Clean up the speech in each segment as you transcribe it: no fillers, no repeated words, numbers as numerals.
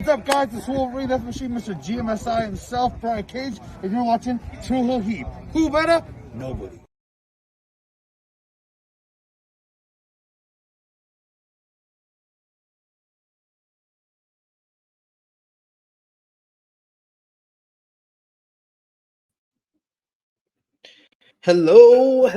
What's up, guys? It's Wolverine, Death Machine, Mr. GMSI himself, Brian Cage, and you're watching True Hill Heat. Who better? Nobody. Hello.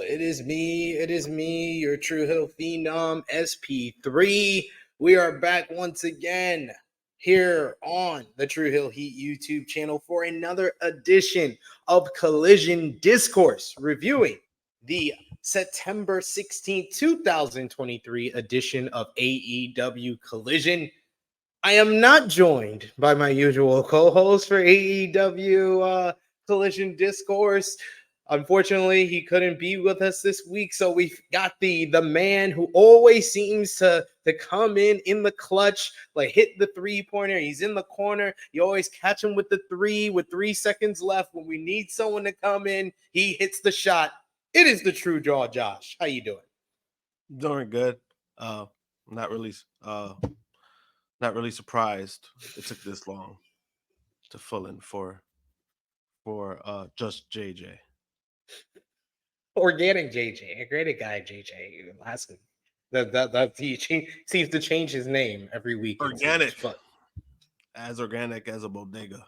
It is me, your True Hill Phenom, SP3. We are back once again here on the True Hill Heat YouTube channel for another edition of Collision Discourse, reviewing the September 16th, 2023 edition of AEW Collision. I am not joined by my usual co-host for AEW Collision Discourse. Unfortunately, he couldn't be with us this week, so we've got the man who always seems to come in the clutch, like hit the three-pointer. He's in the corner. You always catch him with the three with 3 seconds left. When we need someone to come in, he hits the shot. It is the True Draw, Josh. How you doing? Doing good. Not really surprised it took this long to fill in for just JJ. Organic JJ, a great guy JJ. Ask him. That he seems to change his name every week. Organic, as organic as a bodega.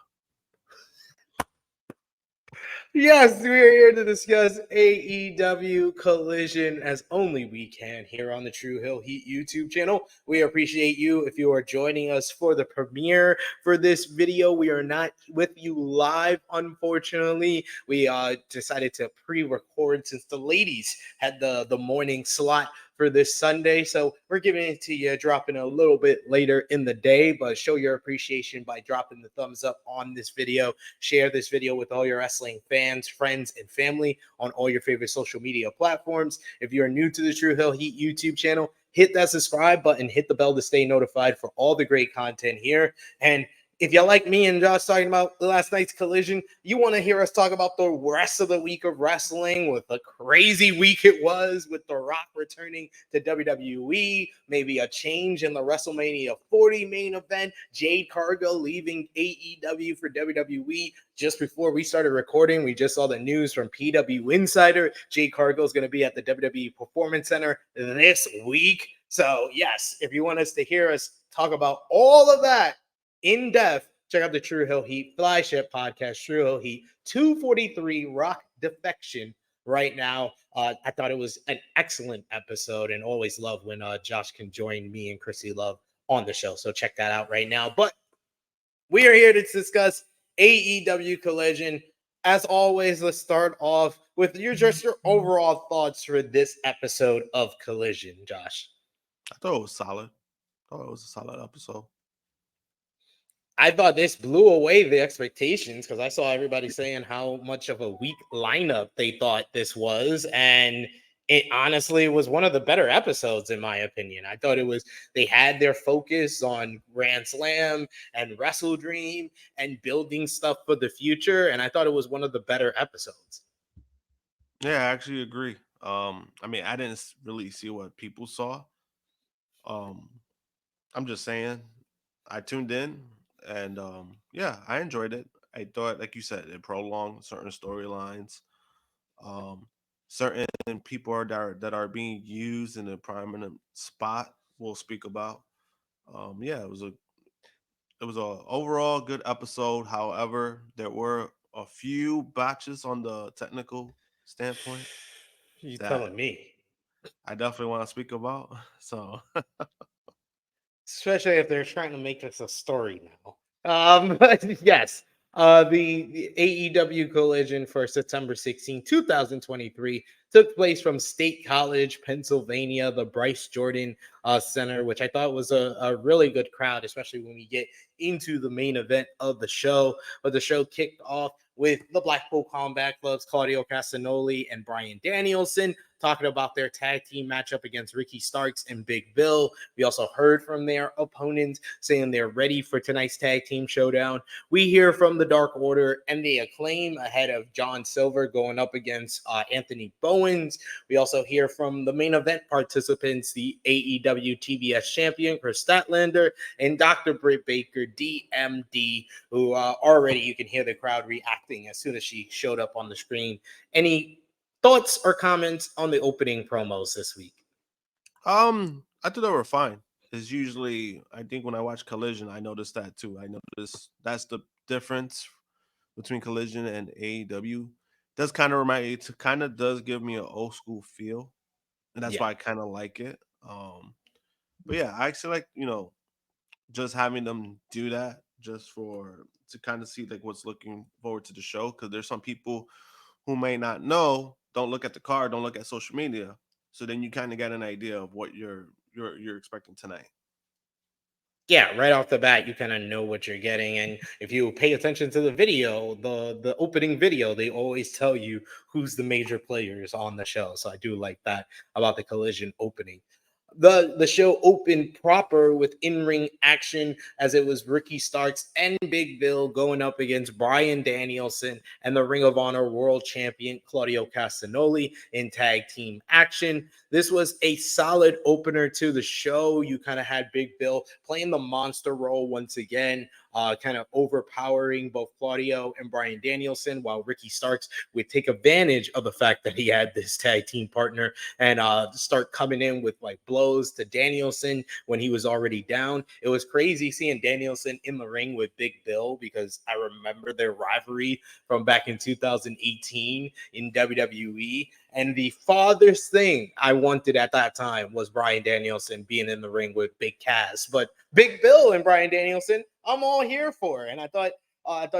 Yes, we are here to discuss AEW Collision as only we can here on the True Hill Heat YouTube channel. We appreciate you if you are joining us for the premiere for this video. We are not with you live, unfortunately. We decided to pre-record since the ladies had the morning slot for this Sunday. So we're giving it to you, dropping a little bit later in the day, but show your appreciation by dropping the thumbs up on this video. Share this video with all your wrestling fans, friends, and family on all your favorite social media platforms. If you're new to the True Hill Heat YouTube channel, hit that subscribe button, hit the bell to stay notified for all the great content here. And if you like me and Josh talking about last night's Collision, you want to hear us talk about the rest of the week of wrestling, with a crazy week it was, with The Rock returning to WWE, maybe a change in the WrestleMania 40 main event, Jade Cargill leaving AEW for WWE. Just before we started recording, we just saw the news from PW Insider. Jade Cargill is going to be at the WWE Performance Center this week. So yes, if you want us to hear us talk about all of that in depth, check out the True Hill Heat flagship podcast, True Hill Heat 243 Rock Defection right now. I thought it was an excellent episode, and always love when Josh can join me and Chrissy Love on the show. So check that out right now. But we are here to discuss AEW Collision. As always, let's start off with your overall thoughts for this episode of Collision, Josh. I thought it was solid. I thought it was a solid episode. I thought this blew away the expectations, because I saw everybody saying how much of a weak lineup they thought this was. And it honestly was one of the better episodes, in my opinion. I thought they had their focus on Grand Slam and Wrestle Dream and building stuff for the future. And I thought it was one of the better episodes. Yeah, I actually agree. I mean, I didn't really see what people saw. I'm just saying, I tuned in. And yeah, I enjoyed it. I thought, like you said, it prolonged certain storylines. Certain people that are being used in a prominent spot we'll speak about. Yeah, it was a overall good episode. However, there were a few batches on the technical standpoint You that telling me? I definitely want to speak about. So Especially if they're trying to make this a story now. But yes, the AEW Collision for September 16, 2023 took place from State College, Pennsylvania, the Bryce Jordan Center, which I thought was a really good crowd, especially when we get into the main event of the show. But the show kicked off with the Blackpool Combat Club's Claudio Castagnoli and Brian Danielson talking about their tag team matchup against Ricky Starks and Big Bill. We also heard from their opponents saying they're ready for tonight's tag team showdown. We hear from the Dark Order and the Acclaim ahead of John Silver going up against Anthony Bowens. We also hear from the main event participants, the AEW TBS champion, Kris Statlander, and Dr. Britt Baker DMD, who already you can hear the crowd reacting as soon as she showed up on the screen. Any thoughts or comments on the opening promos this week? I thought they were fine. Is usually, I think when I watch Collision, I noticed that too. I noticed that's the difference between Collision and AEW. Does kind of remind it kind of does give me an old school feel, and that's Yeah. why I kind of like it. But yeah, I actually like just having them do that just for to kind of see like what's looking forward to the show, because there's some people who may not know, don't look at the card, don't look at social media, so then you kind of get an idea of what you're expecting tonight. Yeah, right off the bat, you kind of know what you're getting. And if you pay attention to the video, the opening video, they always tell you who's the major players on the show. So I do like that about the Collision opening. The show opened proper with in-ring action as it was Ricky Starks and Big Bill going up against Bryan Danielson and the Ring of Honor World Champion Claudio Castagnoli in tag team action. This was a solid opener to the show. You kind of had Big Bill playing the monster role once again, kind of overpowering both Claudio and Bryan Danielson, while Ricky Starks would take advantage of the fact that he had this tag team partner and start coming in with like blows to Danielson when he was already down. It was crazy seeing Danielson in the ring with Big Bill, because I remember their rivalry from back in 2018 in WWE. And the farthest thing I wanted at that time was Bryan Danielson being in the ring with Big Cass. But Big Bill and Bryan Danielson, I'm all here for. And I thought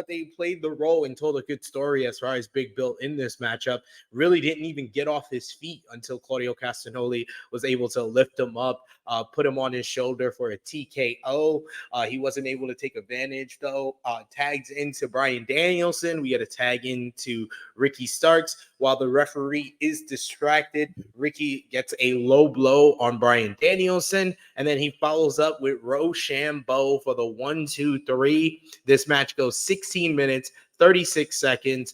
they played the role and told a good story as far as Big Bill in this matchup. Really didn't even get off his feet until Claudio Castagnoli was able to lift him up, put him on his shoulder for a TKO. He wasn't able to take advantage, though. Tags into Bryan Danielson. We had a tag into Ricky Starks. While the referee is distracted, Ricky gets a low blow on Bryan Danielson, and then he follows up with Rochambeau for the 1-2-3. This match goes 16 minutes, 36 seconds.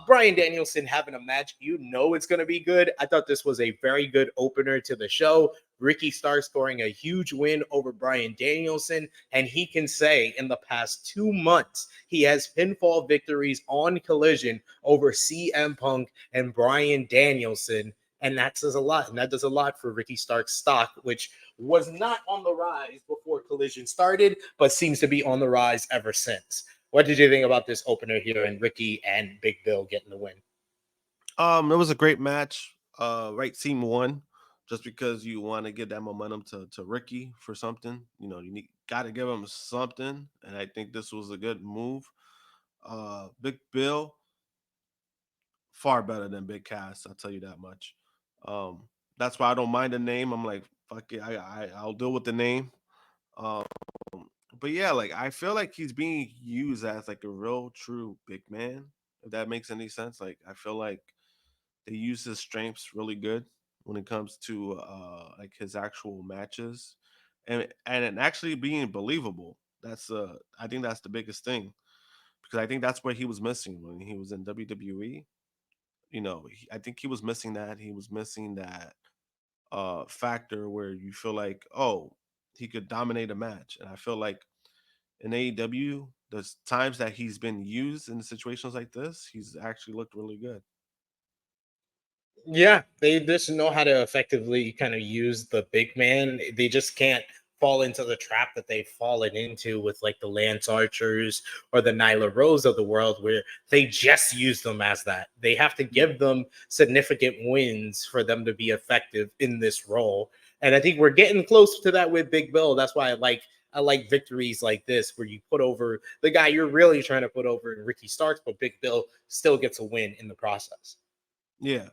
Bryan Danielson having a match, you know it's going to be good. I thought this was a very good opener to the show. Ricky Starks scoring a huge win over Bryan Danielson, and he can say in the past 2 months, he has pinfall victories on Collision over CM Punk and Bryan Danielson, and that says a lot, and that does a lot for Ricky Starks' stock, which was not on the rise before Collision started, but seems to be on the rise ever since. What did you think about this opener here and Ricky and Big Bill getting the win? It was a great match. Right team won, just because you want to give that momentum to Ricky for something. You got to give him something, and I think this was a good move. Big Bill, far better than Big Cass. I'll tell you that much. That's why I don't mind the name. I'm like, fuck it, I'll deal with the name. Um, but yeah, like I feel like he's being used as like a real true big man. If that makes any sense, like I feel like they use his strengths really good when it comes to like his actual matches, and it actually being believable. I think that's the biggest thing, because I think that's what he was missing when he was in WWE. I think he was missing that. He was missing that factor where you feel like, oh, he could dominate a match. And I feel like in AEW, there's times that he's been used in situations like this, he's actually looked really good. Yeah, they just know how to effectively kind of use the big man. They just can't fall into the trap that they've fallen into with like the Lance Archers or the Nyla Rose of the world, where they just use them as that. They have to Yeah. give them significant wins for them to be effective in this role. And I think we're getting close to that with Big Bill. That's why I like victories like this, where you put over the guy you're really trying to put over in Ricky Starks, but Big Bill still gets a win in the process. Yeah.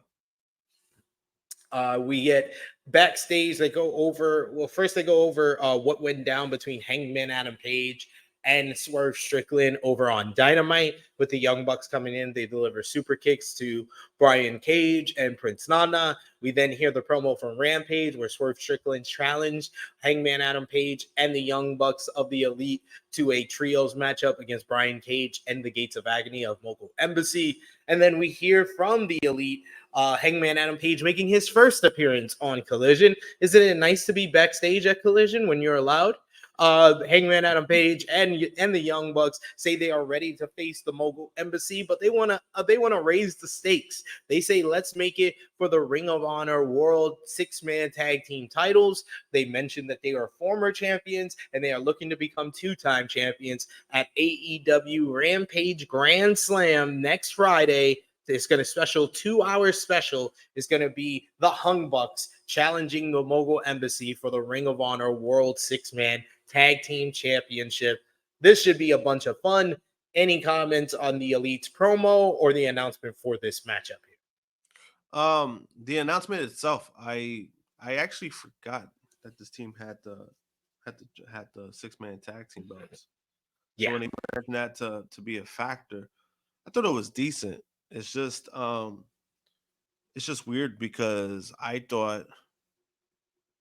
We get backstage. They go over. Well, first they go over what went down between Hangman Adam Page and Swerve Strickland over on Dynamite. With the Young Bucks coming in, they deliver super kicks to Brian Cage and Prince Nana. We then hear the promo from Rampage where Swerve Strickland challenged Hangman Adam Page and the Young Bucks of the Elite to a trios matchup against Brian Cage and the Gates of Agony of Mogul Embassy. And then we hear from the Elite, Hangman Adam Page making his first appearance on Collision. Isn't it nice to be backstage at Collision when you're allowed? Hangman Adam Page and the Young Bucks say they are ready to face the Mogul Embassy, but they want to raise the stakes. They say let's make it for the Ring of Honor World 6-man tag team titles. They mentioned that they are former champions and they are looking to become 2-time champions at AEW Rampage Grand Slam next Friday. It's going to 2-hour special is going to be the Hung Bucks challenging the Mogul Embassy for the Ring of Honor World 6-man Tag Team Championship. This should be a bunch of fun. Any comments on the Elite's promo or the announcement for this matchup here? The announcement itself, I actually forgot that this team had the 6-man tag team belts. Yeah. So when they mentioned that to be a factor, I thought it was decent. It's just weird because I thought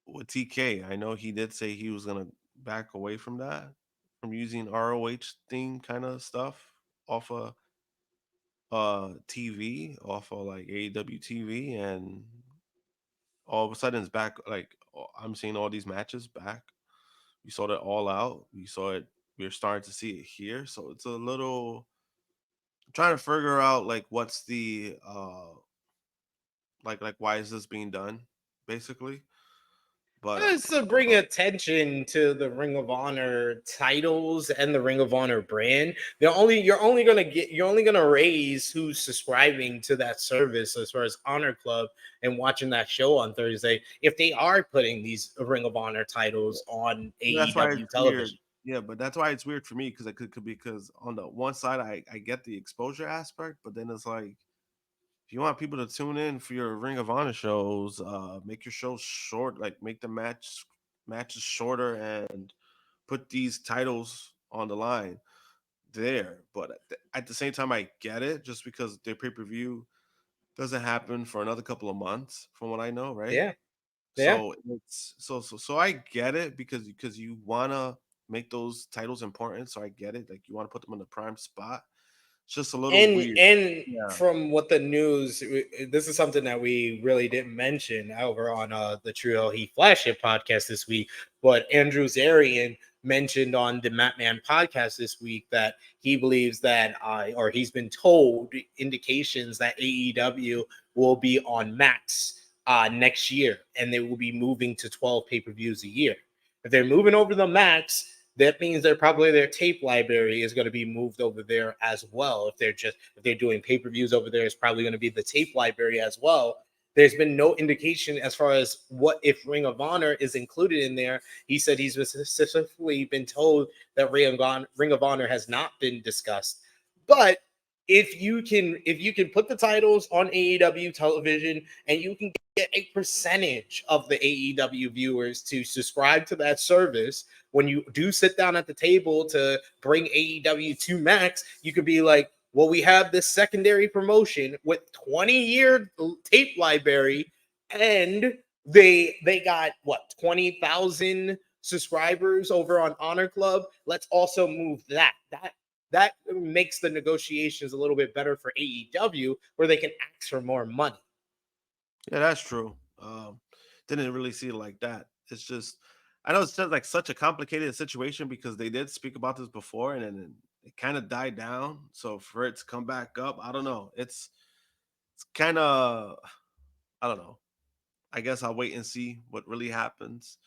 with TK, I know he did say he was gonna back away from that, from using ROH theme kind of stuff off of TV, off of like AEW TV, and all of a sudden it's back. Like I'm seeing all these matches back. We saw that All Out. We saw it. We're starting to see it here. So it's a little trying to figure out like what's the like why is this being done basically. But It's to bring attention to the Ring of Honor titles and the Ring of Honor brand. You're only gonna raise who's subscribing to that service as far as Honor Club and watching that show on Thursday if they are putting these Ring of Honor titles on that's why AEW it's television. weird. Yeah, but that's why it's weird for me because it could because on the one side I get the exposure aspect, but then it's like if you want people to tune in for your Ring of Honor shows, make your shows short, like make the matches shorter and put these titles on the line there. But at the same time, I get it just because their pay-per-view doesn't happen for another couple of months, from what I know, right? Yeah. So it's so I get it because you wanna make those titles important. So I get it. Like you want to put them in the prime spot. It's just a little weird. And Yeah. from what the news, this is something that we really didn't mention over on the True Hell Heat Flagship podcast this week. But Andrew Zarian mentioned on the Matman podcast this week that he believes that, or he's been told indications that AEW will be on Max next year, and they will be moving to 12 pay-per-views a year. If they're moving over the Max, that means their tape library is going to be moved over there as well. If they're doing pay-per-views over there, it's probably going to be the tape library as well. There's been no indication as far as what if Ring of Honor is included in there. He said he's specifically been told that Ring of Honor has not been discussed. But if you can put the titles on AEW television and you can get a percentage of the AEW viewers to subscribe to that service, when you do sit down at the table to bring AEW to Max, you could be like, well, we have this secondary promotion with 20-year tape library, and they got what 20,000 subscribers over on Honor Club. Let's also move that makes the negotiations a little bit better for AEW, where they can ask for more money. Yeah, that's true. Didn't really see it like that. It's just I know it's just like such a complicated situation because they did speak about this before and then it kind of died down. So for it to come back up, I don't know. It's kind of I don't know. I guess I'll wait and see what really happens.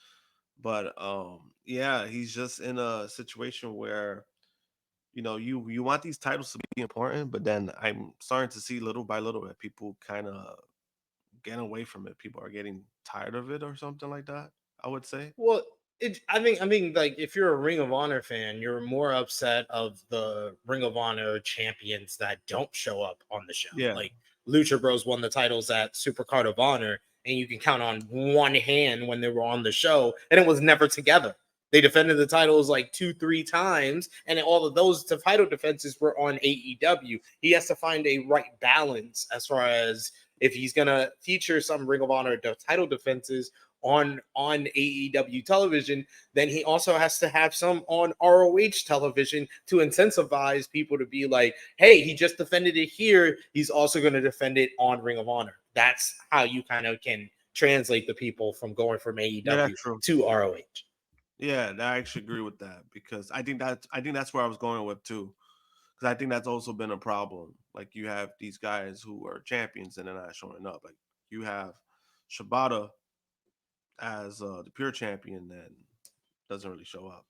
But yeah, he's just in a situation where you want these titles to be important, but then I'm starting to see little by little that people kind of get away from it. People are getting tired of it or something like that, I would say. Well, I mean, like if you're a Ring of Honor fan, you're more upset of the Ring of Honor champions that don't show up on the show. Yeah. Like Lucha Bros won the titles at Supercard of Honor, and you can count on one hand when they were on the show, and it was never together. They defended the titles like 2-3 times, and all of those title defenses were on AEW. He has to find a right balance as far as if he's gonna feature some Ring of Honor title defenses on AEW television, then he also has to have some on ROH television to incentivize people to be like, hey, he just defended it here, he's also going to defend it on Ring of Honor. That's how you kind of can translate the people from going from AEW to ROH. Yeah, I actually agree with that, because I think that's where I was going with too. Because I think that's also been a problem. Like, you have these guys who are champions and they're not showing up. Like, you have Shibata as the pure champion that doesn't really show up.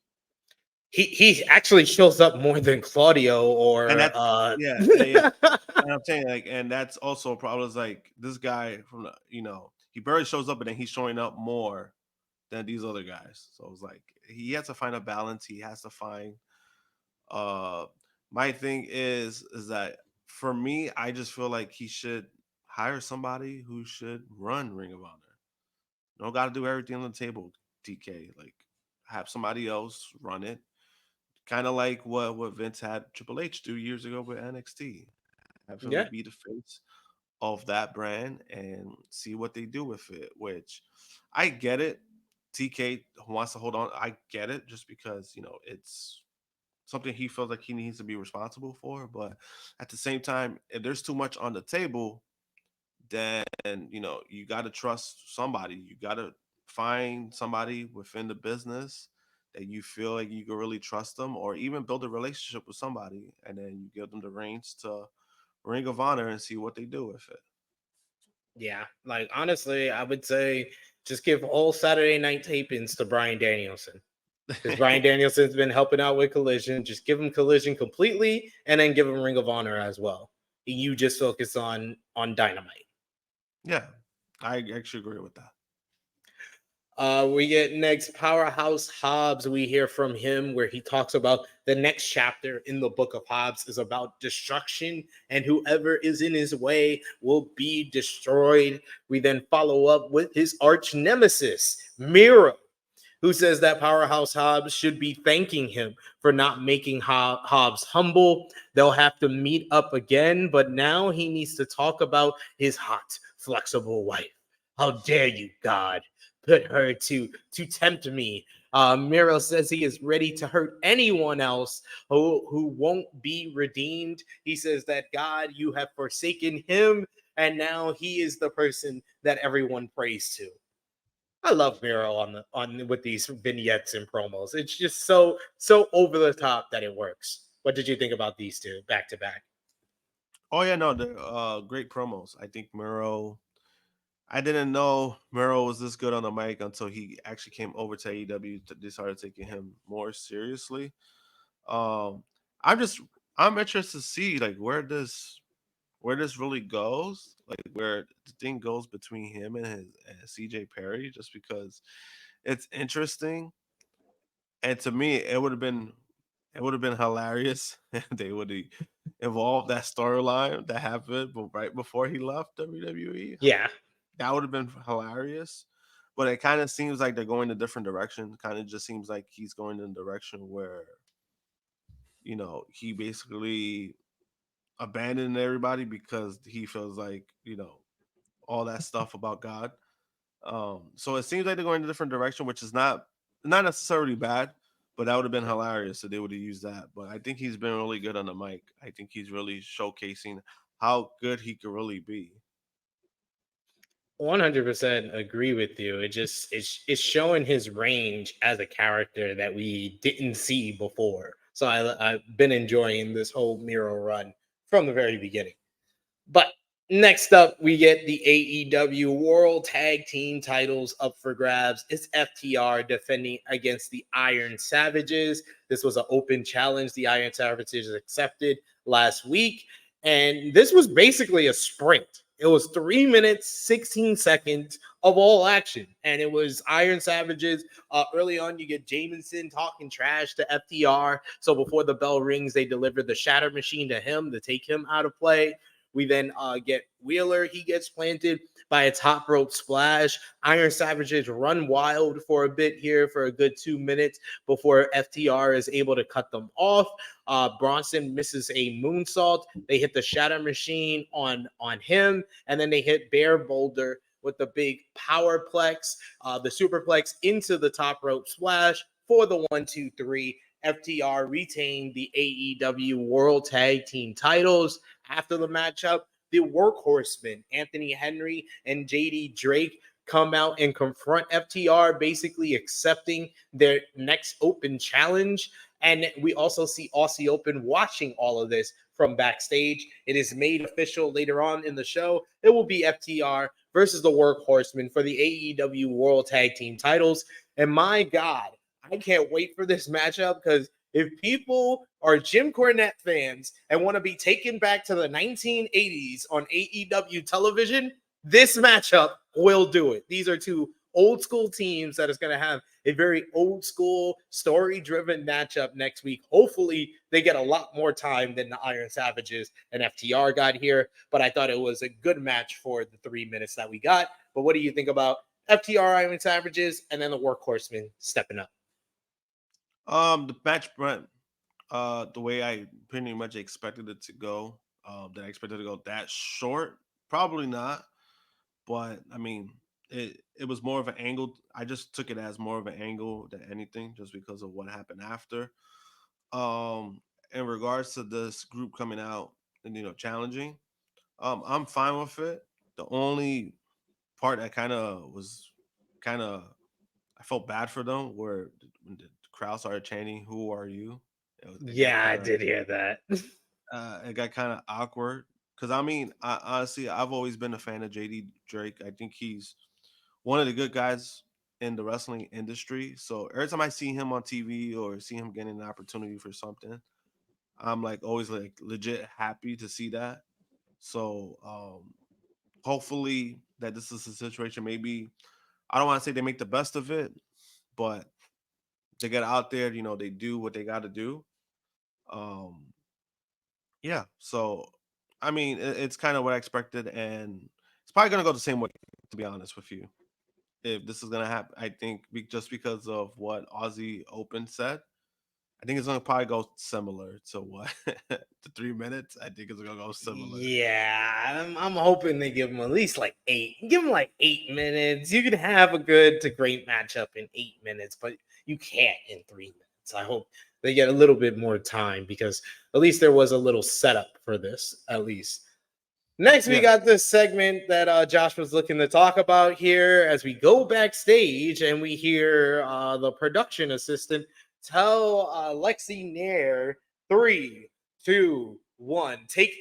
He actually shows up more than Claudio or and and I'm saying, like, and that's also a problem. Is like, this guy from the, he barely shows up, and then he's showing up more than these other guys. So it's like, he has to find a balance. He has to find my thing is that, for me, I just feel like he should hire somebody who should run Ring of Honor. You don't got to do everything on the table, TK. Like, have somebody else run it. Kind of like what Vince had Triple H do years ago with NXT. Have him be the face of that brand and see what they do with it. Which, I get it. TK wants to hold on. I get it, just because it's something he feels like he needs to be responsible for. But at the same time, if there's too much on the table, then you got to trust somebody. You got to find somebody within the business that you feel like you can really trust them, or even build a relationship with somebody, and then you give them the reins to Ring of Honor and see what they do with it. Yeah, like, honestly, I would say just give all Saturday night tapings to Bryan Danielson. Because Bryan Danielson's been helping out with Collision. Just give him Collision completely, and then give him Ring of Honor as well. You just focus on Dynamite. Yeah, I actually agree with that. We get next Powerhouse Hobbs. We hear from him where he talks about the next chapter in the book of Hobbs is about destruction, and whoever is in his way will be destroyed. We then follow up with his arch nemesis, Miro, who says that Powerhouse Hobbs should be thanking him for not making Hobbs humble. They'll have to meet up again, but now he needs to talk about his hot, flexible wife. How dare you, God, put her to tempt me. Miro says he is ready to hurt anyone else who won't be redeemed. He says that, God, you have forsaken him, and now he is the person that everyone prays to. I love Miro on with these vignettes and promos. It's just so over the top that it works. What did you think about these two back to back? Oh yeah, no, they're great promos. I think Miro. I didn't know Miro was this good on the mic until he actually came over to AEW. They started taking him more seriously. Um, I'm interested to see, like, where this really goes, like, where the thing goes between him and CJ Perry, just because it's interesting. And to me, it would have been hilarious if they would have evolved that storyline that happened right before he left WWE. Yeah, that would have been hilarious. But it kind of seems like they're going a different direction. Kind of just seems like he's going in a direction where, he basically abandoned everybody because he feels like, all that stuff about God. So it seems like they're going in a different direction, which is not necessarily bad, but that would have been hilarious if they would have used that. But I think he's been really good on the mic. I think he's really showcasing how good he could really be. 100% agree with you. It's showing his range as a character that we didn't see before. So I've been enjoying this whole Miro run from the very beginning. But next up, we get the AEW World Tag Team titles up for grabs. It's FTR defending against the Iron Savages. This was an open challenge. The Iron Savages accepted last week. And this was basically a sprint. It was 3 minutes, 16 seconds of all action. And it was Iron Savages. Early on, you get Jamison talking trash to FTR. So before the bell rings, they deliver the Shatter Machine to him to take him out of play. We then get Wheeler. He gets planted by a top rope splash. Iron Savages run wild for a bit here for a good 2 minutes before FTR is able to cut them off. Bronson misses a moonsault. They hit the Shatter Machine on him, and then they hit Bear Boulder with the big powerplex, the superplex into the top rope splash for the 1-2-3. FTR retained the AEW World Tag Team titles. After the matchup, the Workhorsemen, Anthony Henry and JD Drake, come out and confront FTR, basically accepting their next open challenge. And we also see Aussie Open watching all of this from backstage. It is made official later on in the show. It will be FTR versus the Workhorsemen for the AEW World Tag Team titles. And my God, I can't wait for this matchup, because if people are Jim Cornette fans and want to be taken back to the 1980s on AEW television, this matchup will do it. These are two old school teams that is going to have a very old school story driven matchup next week. Hopefully they get a lot more time than the Iron Savages and FTR got here, but I thought it was a good match for the 3 minutes that we got. But what do you think about FTR Iron Savages and then the Workhorsemen stepping up? The match, Brent, the way I pretty much expected it to go, that I expected to go that short, probably not. But I mean, it was more of an angle. I just took it as more of an angle than anything, just because of what happened after. In regards to this group coming out and challenging, I'm fine with it. The only part that kind of I felt bad for them where when the crowd started chanting, "Who are you?" It got Yeah, I kind of did hear that. it got kind of awkward because I mean, honestly, I've always been a fan of JD Drake. I think he's one of the good guys in the wrestling industry. So every time I see him on TV or see him getting an opportunity for something, I'm like always like legit happy to see that. So hopefully that this is a situation. Maybe I don't want to say they make the best of it, but they get out there. They do what they got to do. Um, yeah. So I mean, it's kind of what I expected, and it's probably gonna go the same way. To be honest with you, if this is gonna happen, I think just because of what Aussie Open said, I think it's gonna probably go similar to what the 3 minutes. I think it's gonna go similar. Yeah, I'm hoping they give them at least like 8. Give them like 8 minutes. You can have a good to great matchup in 8 minutes, but you can't in 3 minutes. I hope they get a little bit more time, because at least there was a little setup for this, at least. Next, we Yeah. got this segment that Josh was looking to talk about here as we go backstage and we hear the production assistant tell Lexi Nair 3, 2, 1, take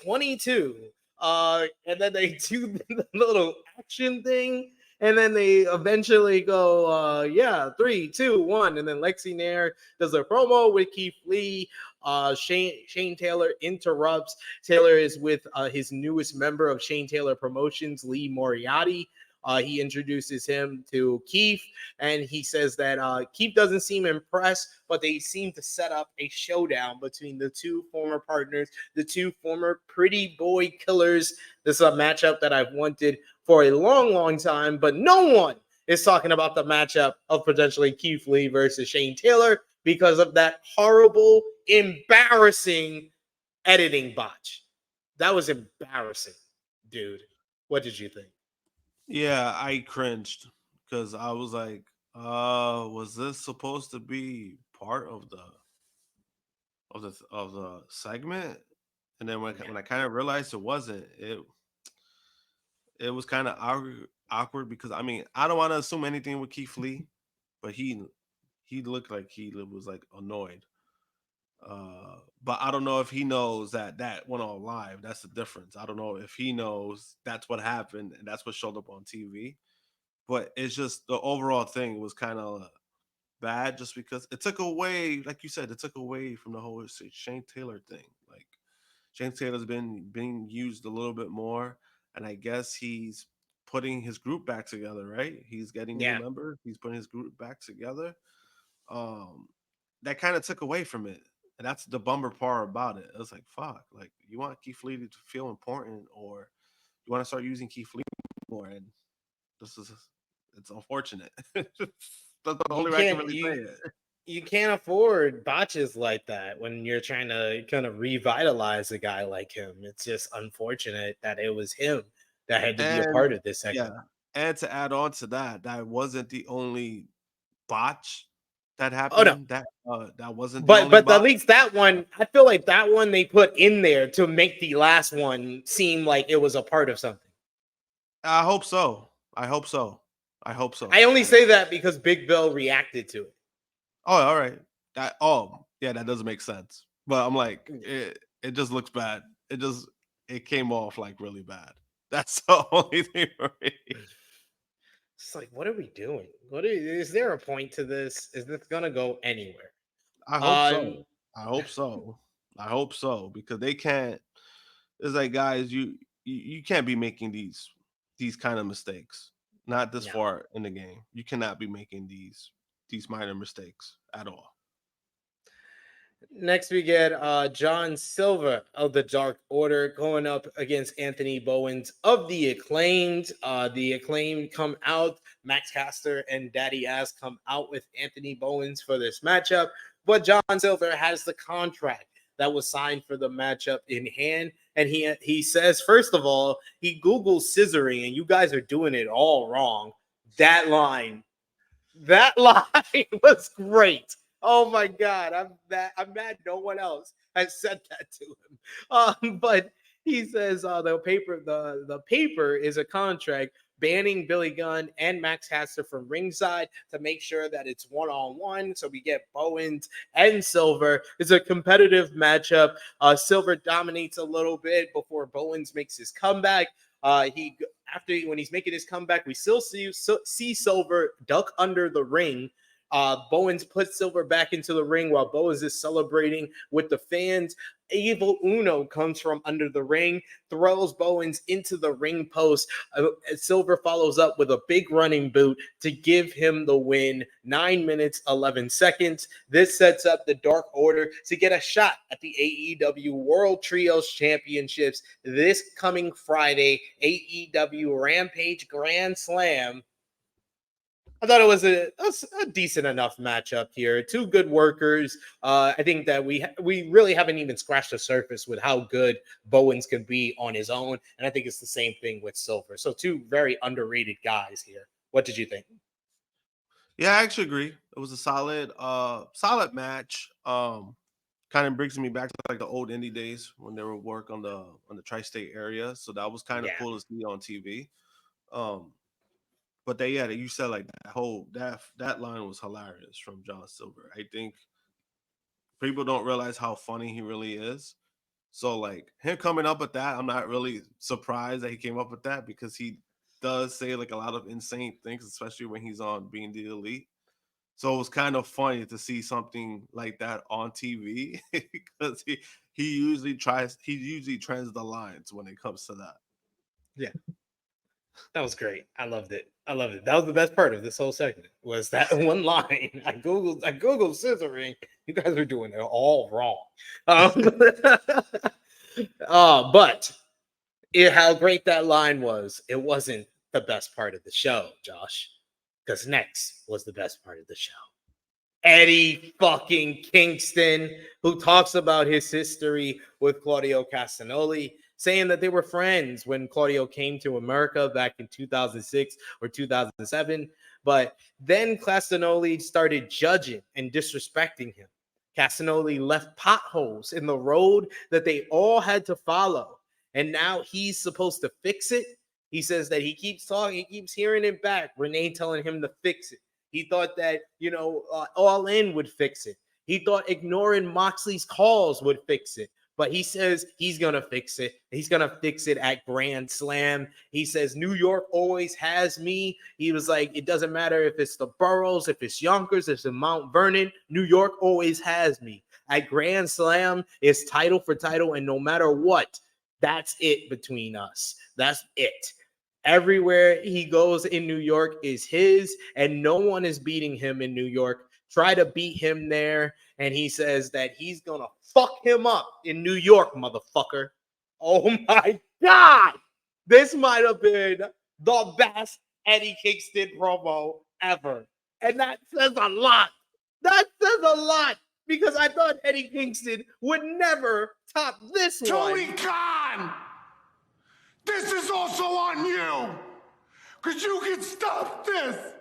22. And then they do the little action thing, and then they eventually go, yeah, 3, 2, 1, and then Lexi Nair does a promo with Keith Lee. Shane Taylor interrupts. Taylor is with his newest member of Shane Taylor Promotions, Lee Moriarty. He introduces him to Keith, and he says that Keith doesn't seem impressed, but they seem to set up a showdown between the two former partners, the two former pretty boy killers. This is a matchup that I've wanted for a long, long time, but no one is talking about the matchup of potentially Keith Lee versus Shane Taylor because of that horrible, embarrassing editing botch. That was embarrassing, dude. What did you think? Yeah, I cringed because I was like, was this supposed to be part of the segment? And then Yeah. when I kind of realized it wasn't, it was kind of awkward because I mean I don't want to assume anything with Keith Lee, but he looked like he was like annoyed. But I don't know if he knows that went on live. That's the difference. I don't know if he knows that's what happened and that's what showed up on TV. But it's just the overall thing was kind of bad, just because it took away, like you said, it took away from the whole Shane Taylor thing. Like Shane Taylor's been being used a little bit more, and I guess he's putting his group back together. Right? He's getting new Yeah. members. He's putting his group back together. Um, that kind of took away from it. And that's the bummer part about it. It's like, fuck, like you want Keith Lee to feel important, or you want to start using Keith Lee more. And this is, it's unfortunate. That's the You only way I can can't really say it. you can't afford botches like that when you're trying to kind of revitalize a guy like him. It's just unfortunate that it was him that had to be a And part of this yeah, segment. and to add on to that, that wasn't the only botch that Oh no. happened. That wasn't the But only but at botch. least that one, I feel like that one they put in there to make the last one seem like it was a part of something. I hope so. I hope so. I hope so. I only say that because Big Bill reacted to it. Oh, all right. Yeah, that doesn't make sense. But I'm like, it just looks bad. It came off like really bad. That's the only thing for me. It's like, what are we doing? Is there a point to this? Is this gonna go anywhere? I hope Um, so. I hope so. I hope so because they can't. It's like, guys, you can't be making these kind of mistakes. Not this no. far in the game. You cannot be making these minor mistakes at all. Next, we get John Silver of the Dark Order going up against Anthony Bowens of the Acclaimed. The Acclaimed come out. Max Caster and Daddy Ass come out with Anthony Bowens for this matchup. But John Silver has the contract that was signed for the matchup in hand. And he says, first of all, he Googles scissoring, and you guys are doing it all wrong. That line was great. Oh my God, I'm mad no one else has said that to him. But he says the paper is a contract banning Billy Gunn and Max Caster from ringside to make sure that it's 1-on-1. So we get Bowens and Silver. It's a competitive matchup. Silver dominates a little bit before Bowens makes his comeback. When he's making his comeback, we still see Silver duck under the ring. Bowens puts Silver back into the ring while Bowens is celebrating with the fans. Evil Uno comes from under the ring, throws Bowens into the ring post. Silver follows up with a big running boot to give him the win. 9 minutes, 11 seconds. This sets up the Dark Order to get a shot at the AEW World Trios Championships this coming Friday. AEW Rampage Grand Slam. I thought it was a decent enough matchup here. Two good workers. I think that we really haven't even scratched the surface with how good Bowens can be on his own, and I think it's the same thing with Silver. So two very underrated guys here. What did you think? Yeah, I actually agree. It was a solid match. Kind of brings me back to like the old indie days when they were work on the tri-state area. So that was kind of cool to see on TV. But you said like that line was hilarious from John Silver. I think people don't realize how funny he really is. So like him coming up with that, I'm not really surprised that he came up with that because he does say like a lot of insane things, especially when he's on Being the Elite. So it was kind of funny to see something like that on TV because he usually trends the lines when it comes to that. Yeah. That was great. I loved it. That was the best part of this whole segment was that one line. I googled scissoring. You guys are doing it all wrong. But how great that line was. It wasn't the best part of the show, Josh, because next was the best part of the show. Eddie fucking Kingston, who talks about his history with Claudio Castagnoli, saying that they were friends when Claudio came to America back in 2006 or 2007. But then Castagnoli started judging and disrespecting him. Castagnoli left potholes in the road that they all had to follow. And now he's supposed to fix it. He says that he keeps talking, he keeps hearing it back. Renee telling him to fix it. He thought that, All In would fix it. He thought ignoring Moxley's calls would fix it. But he says he's going to fix it. He's going to fix it at Grand Slam. He says New York always has me. He was like, it doesn't matter if it's the Boroughs, if it's Yonkers, if it's Mount Vernon. New York always has me. At Grand Slam, it's title for title. And no matter what, that's it between us. That's it. Everywhere he goes in New York is his, and no one is beating him in New York. try to beat him there, and he says that he's gonna fuck him up in New York, motherfucker. Oh my God! This might have been the best Eddie Kingston promo ever. And that says a lot. That says a lot because I thought Eddie Kingston would never top this Tony one. Khan! This is also on you! Because you can stop this!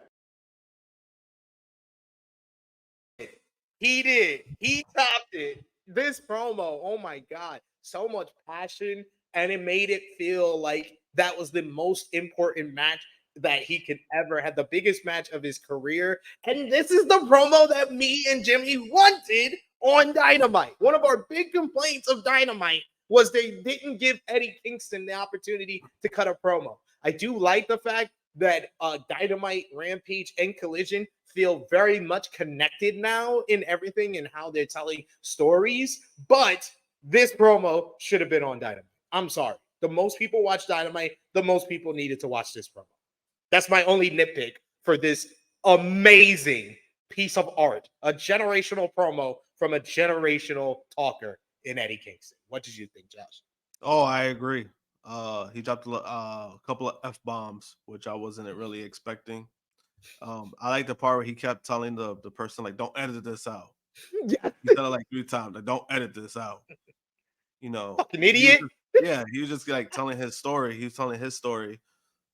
He did. He topped it. This promo, oh my God, so much passion. And it made it feel like that was the most important match that he could ever have, the biggest match of his career. And this is the promo that me and Jimmy wanted on Dynamite. One of our big complaints of Dynamite was they didn't give Eddie Kingston the opportunity to cut a promo. I do like the fact that Dynamite, Rampage, and Collision feel very much connected now in everything and how they're telling stories. But this promo should have been on Dynamite. I'm sorry. The most people watch Dynamite, the most people needed to watch this promo. That's my only nitpick for this amazing piece of art. A generational promo from a generational talker in Eddie Kingston. What did you think, Josh? Oh, I agree. He dropped a couple of F-bombs, which I wasn't really expecting. I like the part where he kept telling the person, like, don't edit this out. Yeah. He said it like 3 times, like, don't edit this out. You know, Fucking idiot. He was just like telling his story. He was telling his story.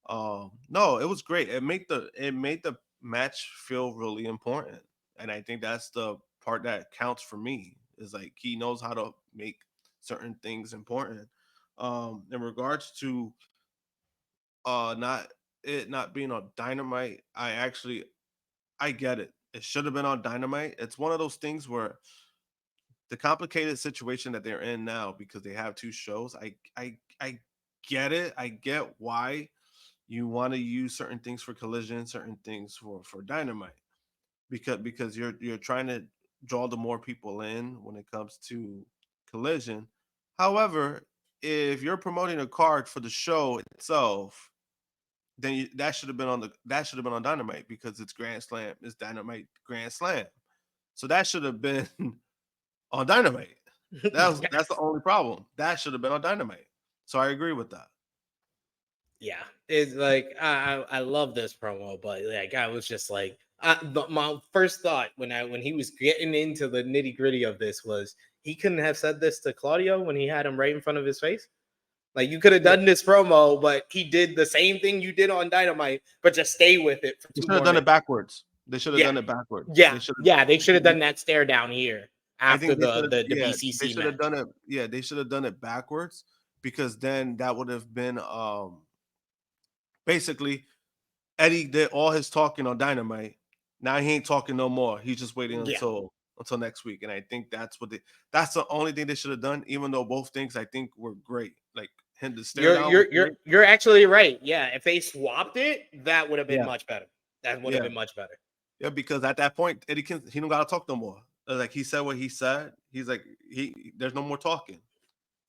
No, it was great. It made the match feel really important. And I think that's the part that counts for me, is like he knows how to make certain things important. In regards to not being on Dynamite, I get it. It should have been on Dynamite. It's one of those things where the complicated situation that they're in now, because they have 2 shows, I get it. I get why you want to use certain things for Collision, certain things for Dynamite, because you're trying to draw the more people in when it comes to Collision. However, if you're promoting a card for the show itself, then that should have been on Dynamite, because it's Grand Slam, it's Dynamite Grand Slam. So that should have been on Dynamite. That's the only problem. That should have been on Dynamite. So I agree with that. Yeah, it's like I love this promo, but like I was just like my first thought when he was getting into the nitty gritty of this was he couldn't have said this to Claudio when he had him right in front of his face. Like you could have done this promo, but he did the same thing you did on Dynamite, but just stay with it for They 2 should have more done it minutes. backwards. They should have done it backwards. Yeah, they should have done that stare down here I after think they the they BCC should have match. done it. Yeah, they should have done it backwards, because then that would have been basically Eddie did all his talking on Dynamite. Now he ain't talking no more. He's just waiting Yeah. until next week. And I think that's the only thing they should have done, even though both things I think were great. Like him to stare down. You're actually right. Yeah, if they swapped it, that would have been Yeah. much better. That would have been much better. Yeah, because at that point, Eddie Kingston, he don't gotta talk no more. Like he said what he said. He's like, there's no more talking.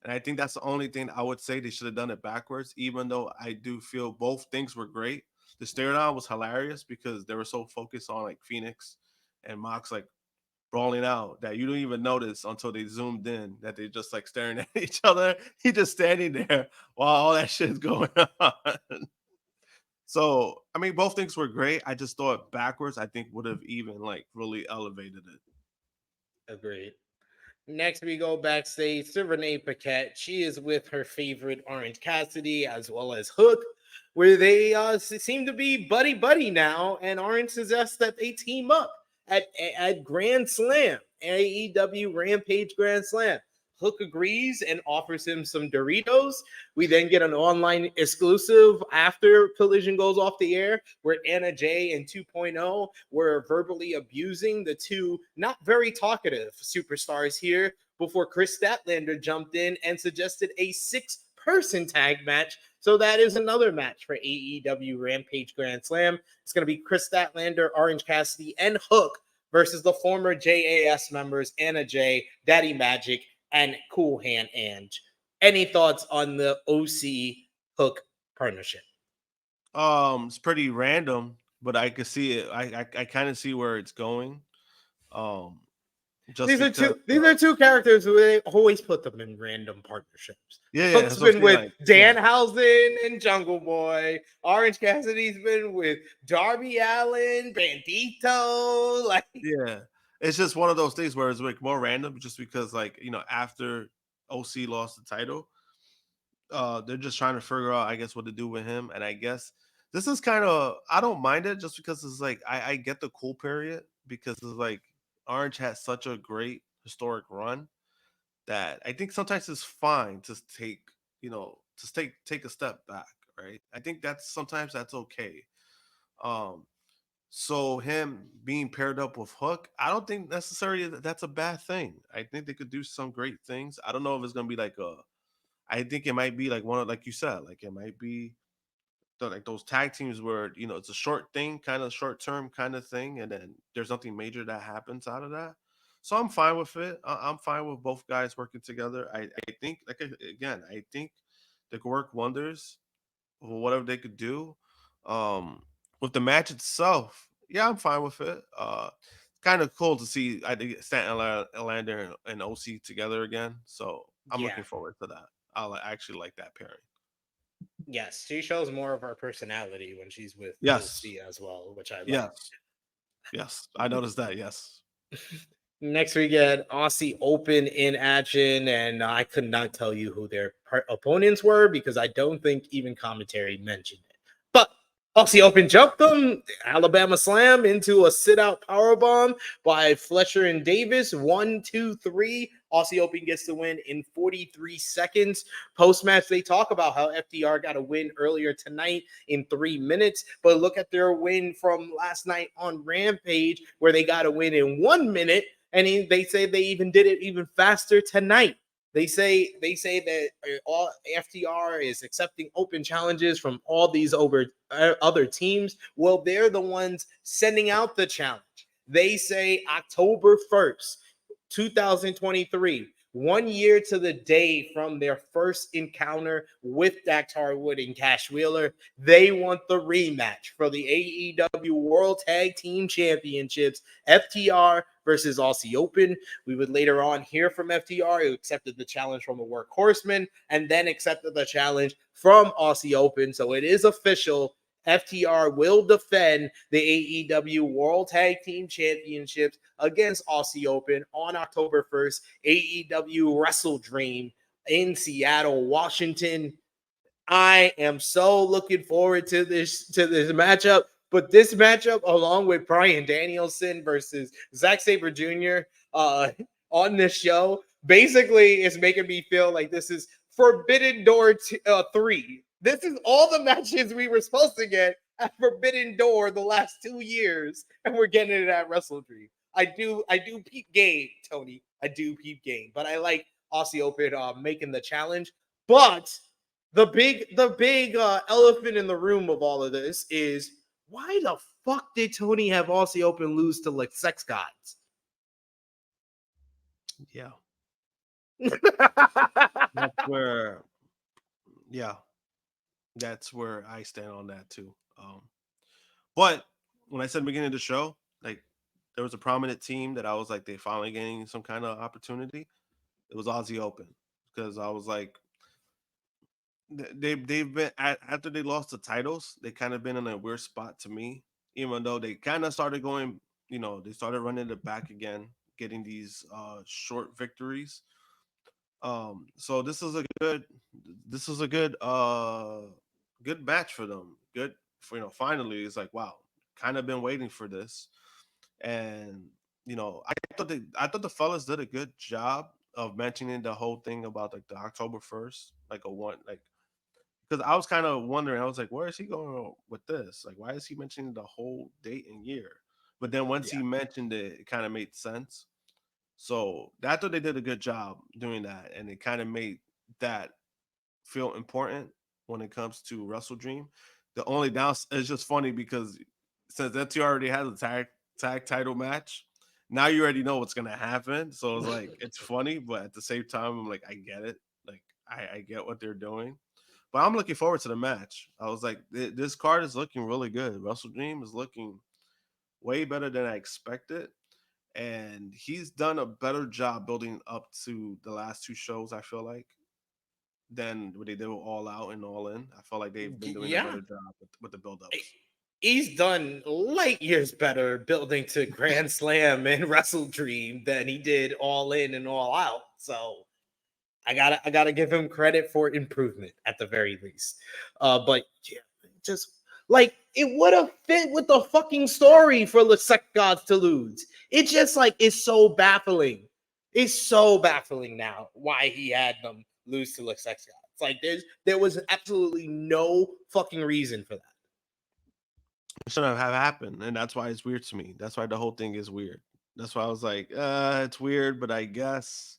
And I think that's the only thing I would say they should have done it backwards, even though I do feel both things were great. The stare down was hilarious because they were so focused on like Phoenix and Mox like brawling out that you don't even notice until they zoomed in that they just like staring at each other. He just standing there while all that shit is going on. So I mean, both things were great. I just thought backwards, I think would have even like really elevated it. Agreed. Next, we go backstage to Renee Paquette. She is with her favorite Orange Cassidy as well as Hook, where they seem to be buddy now. And Orange suggests that they team up at Grand Slam, AEW Rampage Grand Slam. Hook agrees and offers him some Doritos. We then get an online exclusive after Collision goes off the air, where Anna Jay and 2.0 were verbally abusing the two not very talkative superstars here before Kris Statlander jumped in and suggested a 6-person tag match. So that is another match for AEW Rampage Grand Slam. It's going to be Kris Statlander, Orange Cassidy, and Hook versus the former JAS members Anna Jay, Daddy Magic, and Cool Hand Ange. Any thoughts on the OC Hook partnership? It's pretty random, but I could see it. I kind of see where it's going. Just These because, are two characters who they always put them in random partnerships. yeah, Hook's that's what I'm been saying, with like, Danhausen and Jungle Boy. Orange Cassidy's been with Darby Allin, Bandito. Like, yeah, it's just one of those things where it's like more random, just because, like, after OC lost the title, they're just trying to figure out, I guess, what to do with him. And I guess this is kind of, I don't mind it, just because it's like I get the cool period, because it's like Orange has such a great historic run that I think sometimes it's fine to take, take a step back, right? I think sometimes that's okay. Um, so him being paired up with Hook, I don't think necessarily that's a bad thing. I think they could do some great things. I don't know if it's gonna be like I think it might be like one of, like you said, like it might be like those tag teams where it's a short thing, kind of short term kind of thing, and then there's nothing major that happens out of that. So I'm fine with it. I'm fine with both guys working together. I think, like, again, I think they could work wonders for whatever they could do. With the match itself, yeah, I'm fine with it. Kind of cool to see, I think, Statlander and OC together again. So I'm yeah, looking forward to that. Actually like that pairing. yes, she shows more of her personality when she's with Yes. OC as well, which I like. Yes. Yes. I noticed that. Yes. Next, we get Aussie Open in action, and I could not tell you who their opponents were because I don't think even commentary mentioned it. But Aussie Open jumped them, Alabama Slam into a sit-out powerbomb by Fletcher and Davis. 1, 2, 3. Aussie Open gets the win in 43 seconds. Post-match, they talk about how FDR got a win earlier tonight in 3 minutes, but look at their win from last night on Rampage, where they got a win in 1 minute. And they say they even did it even faster tonight. They say that all FTR is accepting open challenges from all these other teams. Well, they're the ones sending out the challenge. They say October 1st, 2023, 1 year to the day from their first encounter with Dax Harwood and Cash Wheeler. They want the rematch for the AEW World Tag Team Championships, FTR versus Aussie Open. We would later on hear from FTR, who accepted the challenge from the Workhorsemen and then accepted the challenge from Aussie Open. So it is official. FTR will defend the AEW World Tag Team Championships against Aussie Open on October 1st, AEW Wrestle Dream in Seattle, Washington. I am so looking forward to this matchup. But this matchup, along with Bryan Danielson versus Zack Sabre Jr. On this show, basically is making me feel like this is Forbidden Door 3. This is all the matches we were supposed to get at Forbidden Door the last 2 years, and we're getting it at Wrestle Dream. I do peep game, Tony. I do peep game, but I like Aussie Open making the challenge. But the big elephant in the room of all of this is, why the fuck did Tony have Aussie Open lose to like sex gods? Yeah. That's where, yeah, that's where I stand on that too. But when I said beginning of the show, like, there was a prominent team that I was like, they finally getting some kind of opportunity. It was Aussie Open, because I was like, they've been after they lost the titles, they kind of been in a weird spot to me. Even though they kind of started going, they started running it back again, getting these short victories. So this is a good match for them. Good for, finally, it's like, wow, kind of been waiting for this. And I thought the fellas did a good job of mentioning the whole thing about like the October 1st, like a one, like, because I was kind of wondering, I was like, where is he going with this? Like, why is he mentioning the whole date and year? But then once he mentioned it, it kind of made sense. So I thought they did a good job doing that, and it kind of made that feel important when it comes to Wrestle Dream. The only down, it's just funny because since FTR already has a tag title match, now you already know what's gonna happen. So it's like, it's funny, but at the same time, I'm like, I get it. Like, I get what they're doing. But I'm looking forward to the match. I was like, this card is looking really good. Wrestle Dream is looking way better than I expected. and he's done a better job building up to the last two shows, I feel like, than what they did with All Out and All In. I feel like they've been doing a better job with the build-ups. He's done light years better building to Grand Slam and Wrestle Dream than he did All In and All Out. So I gotta give him credit for improvement at the very least. But yeah, just like it would have fit with the fucking story for the Sex Gods to lose. It just like is so baffling. It's so baffling now why he had them lose to the Sex Gods. Like there was absolutely no fucking reason for that. It shouldn't have happened, and that's why it's weird to me. That's why the whole thing is weird. That's why I was like, it's weird, but I guess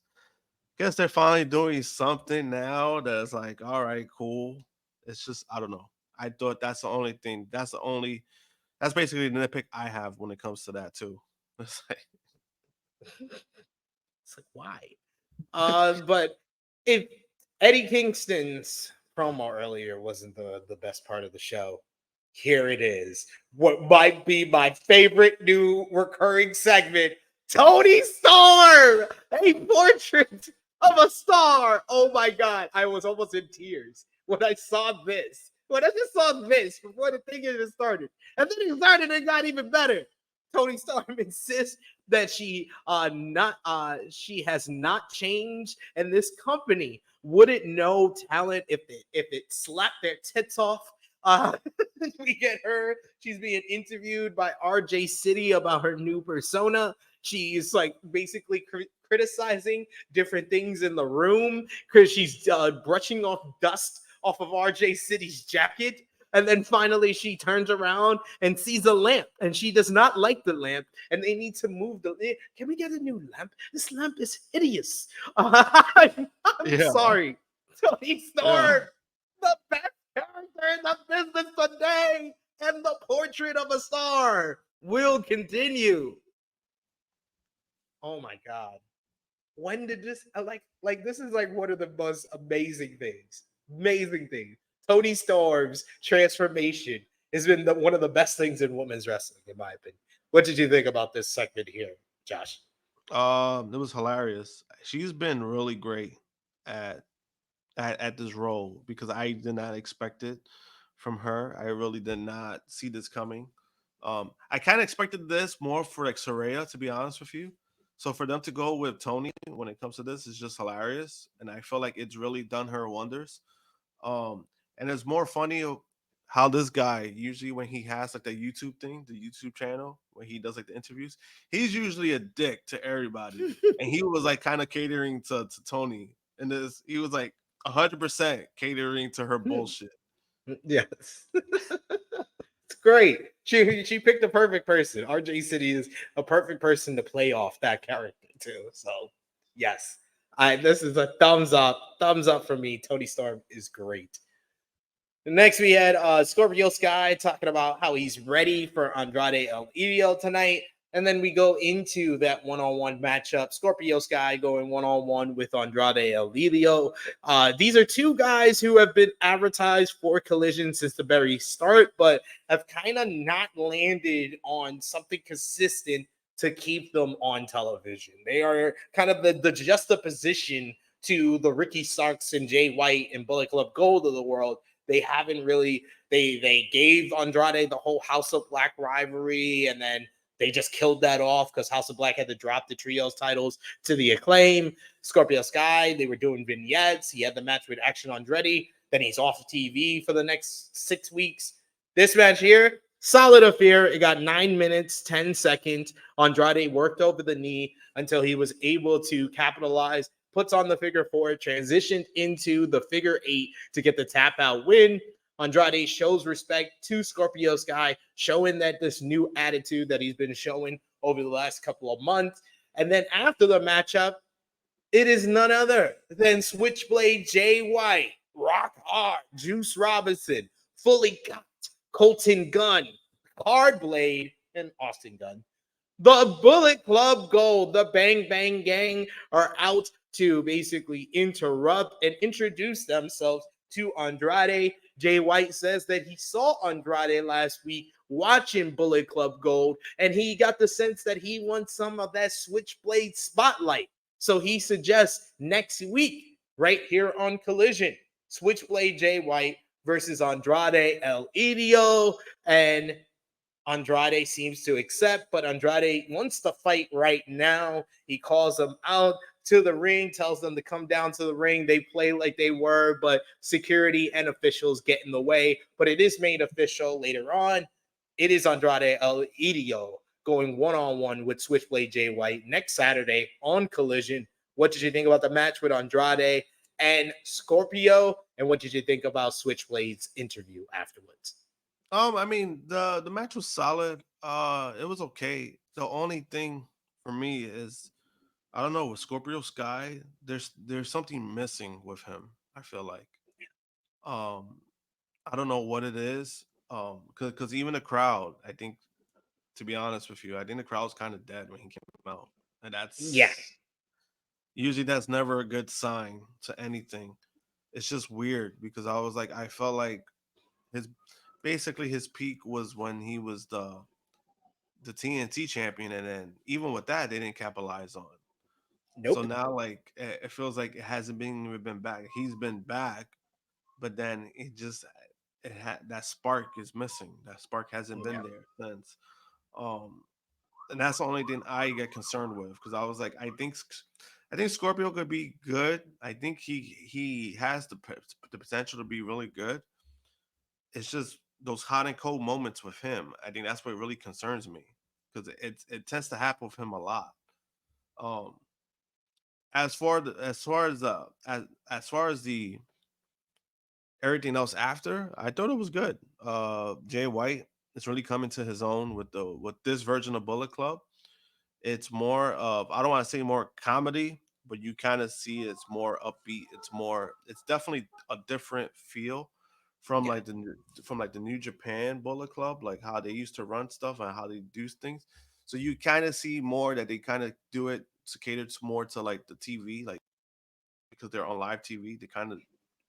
they're finally doing something now that's like, all right, cool. It's just, I don't know. I thought that's the only thing. That's basically the nitpick I have when it comes to that too. It's like why? But if Eddie Kingston's promo earlier wasn't the best part of the show, here it is. What might be my favorite new recurring segment, Tony Storm, a portrait of a star. Oh my God. I was almost in tears when I saw this. When I just saw this before the thing even started. And then it started and got even better. Tony Storm insists that she has not changed, and this company wouldn't know talent if it slapped their tits off. We get her. She's being interviewed by RJ City about her new persona. She's like basically criticizing different things in the room because she's brushing off dust off of RJ City's jacket. And then finally she turns around and sees a lamp, and she does not like the lamp, and they need to move the lamp. Can we get a new lamp? This lamp is hideous. I'm sorry. Tony Storm, the best character in the business today, and the portrait of a star will continue. Oh my God. When did this like this is like one of the most amazing things. Amazing things. Tony Storm's transformation has been one of the best things in women's wrestling, in my opinion. What did you think about this segment here, Josh? it was hilarious. She's been really great at this role because I did not expect it from her. I really did not see this coming. I kind of expected this more for like Saraya, to be honest with you. So for them to go with Tony when it comes to this is just hilarious, and I feel like it's really done her wonders. And it's more funny how this guy usually when he has like the YouTube thing, the YouTube channel where he does like the interviews, he's usually a dick to everybody, and he was like kind of catering to Tony, and this he was like 100% catering to her bullshit. Yes. It's great. She picked the perfect person. RJ City is a perfect person to play off that character too. So yes, this is a thumbs up for me. Tony Storm is great. Next, we had Scorpio Sky talking about how he's ready for Andrade El Idolo tonight. And then we go into that one-on-one matchup. Scorpio Sky going one-on-one with Andrade El Idolo. These are two guys who have been advertised for Collision since the very start, but have kind of not landed on something consistent to keep them on television. They are kind of the juxtaposition to the Ricky Starks and Jay White and Bullet Club Gold of the world. They haven't really, they gave Andrade the whole House of Black rivalry, and then they just killed that off because House of Black had to drop the trios titles to the Acclaim. Scorpio Sky, they were doing vignettes. He had the match with Action Andretti. Then he's off TV for the next 6 weeks. This match here, solid affair. It got 9 minutes, 10 seconds. Andrade worked over the knee until he was able to capitalize, puts on the figure four, transitioned into the figure eight to get the tap out win. Andrade shows respect to Scorpio Sky, showing that this new attitude that he's been showing over the last couple of months. And then after the matchup, it is none other than Switchblade Jay White, Rock Hard, Juice Robinson, Fully Got, Colton Gunn, Cardblade, and Austin Gunn. The Bullet Club Gold, the Bang Bang Gang are out to basically interrupt and introduce themselves to Andrade. Jay White says that he saw Andrade last week watching Bullet Club Gold, and he got the sense that he wants some of that Switchblade spotlight. So he suggests next week, right here on Collision, Switchblade Jay White versus Andrade El Idolo, and Andrade seems to accept, but Andrade wants to fight right now. He calls them out to the ring, tells them to come down to the ring. They play like they were, but security and officials get in the way. But it is made official later on. It is Andrade El Idolo going one-on-one with Switchblade Jay White next Saturday on Collision. What did you think about the match with Andrade and Scorpio? And what did you think about Switchblade's interview afterwards? I mean, the match was solid. It was okay. The only thing for me is, I don't know, with Scorpio Sky, there's something missing with him. I feel like, um, I don't know what it is. Because even the crowd, I think, to be honest with you, I think the crowd was kind of dead when he came out, and Yeah. that's never a good sign to anything. It's just weird because I was like, I felt like his basically his peak was when he was the TNT champion, and then even with that, they didn't capitalize on. So Nope. now, like, it feels like it hasn't been back. He's been back, but then it had that spark is missing. That spark hasn't been Yeah. there since. Um, and that's the only thing I get concerned with because I was like, I think Scorpio could be good. I think he has the potential to be really good. It's just those hot and cold moments with him. I think that's what really concerns me because it tends to happen with him a lot. Um, as far as the everything else after, I thought it was good. Jay White is really coming to his own with this version of Bullet Club. It's more of, I don't want to say more comedy, but you kind of see it's more upbeat. It's definitely a different feel from Yeah. like the New Japan Bullet Club, like how they used to run stuff and how they do things. So you kind of see more that they kind of do it to cater to more to like the TV, like because they're on live TV, they kind of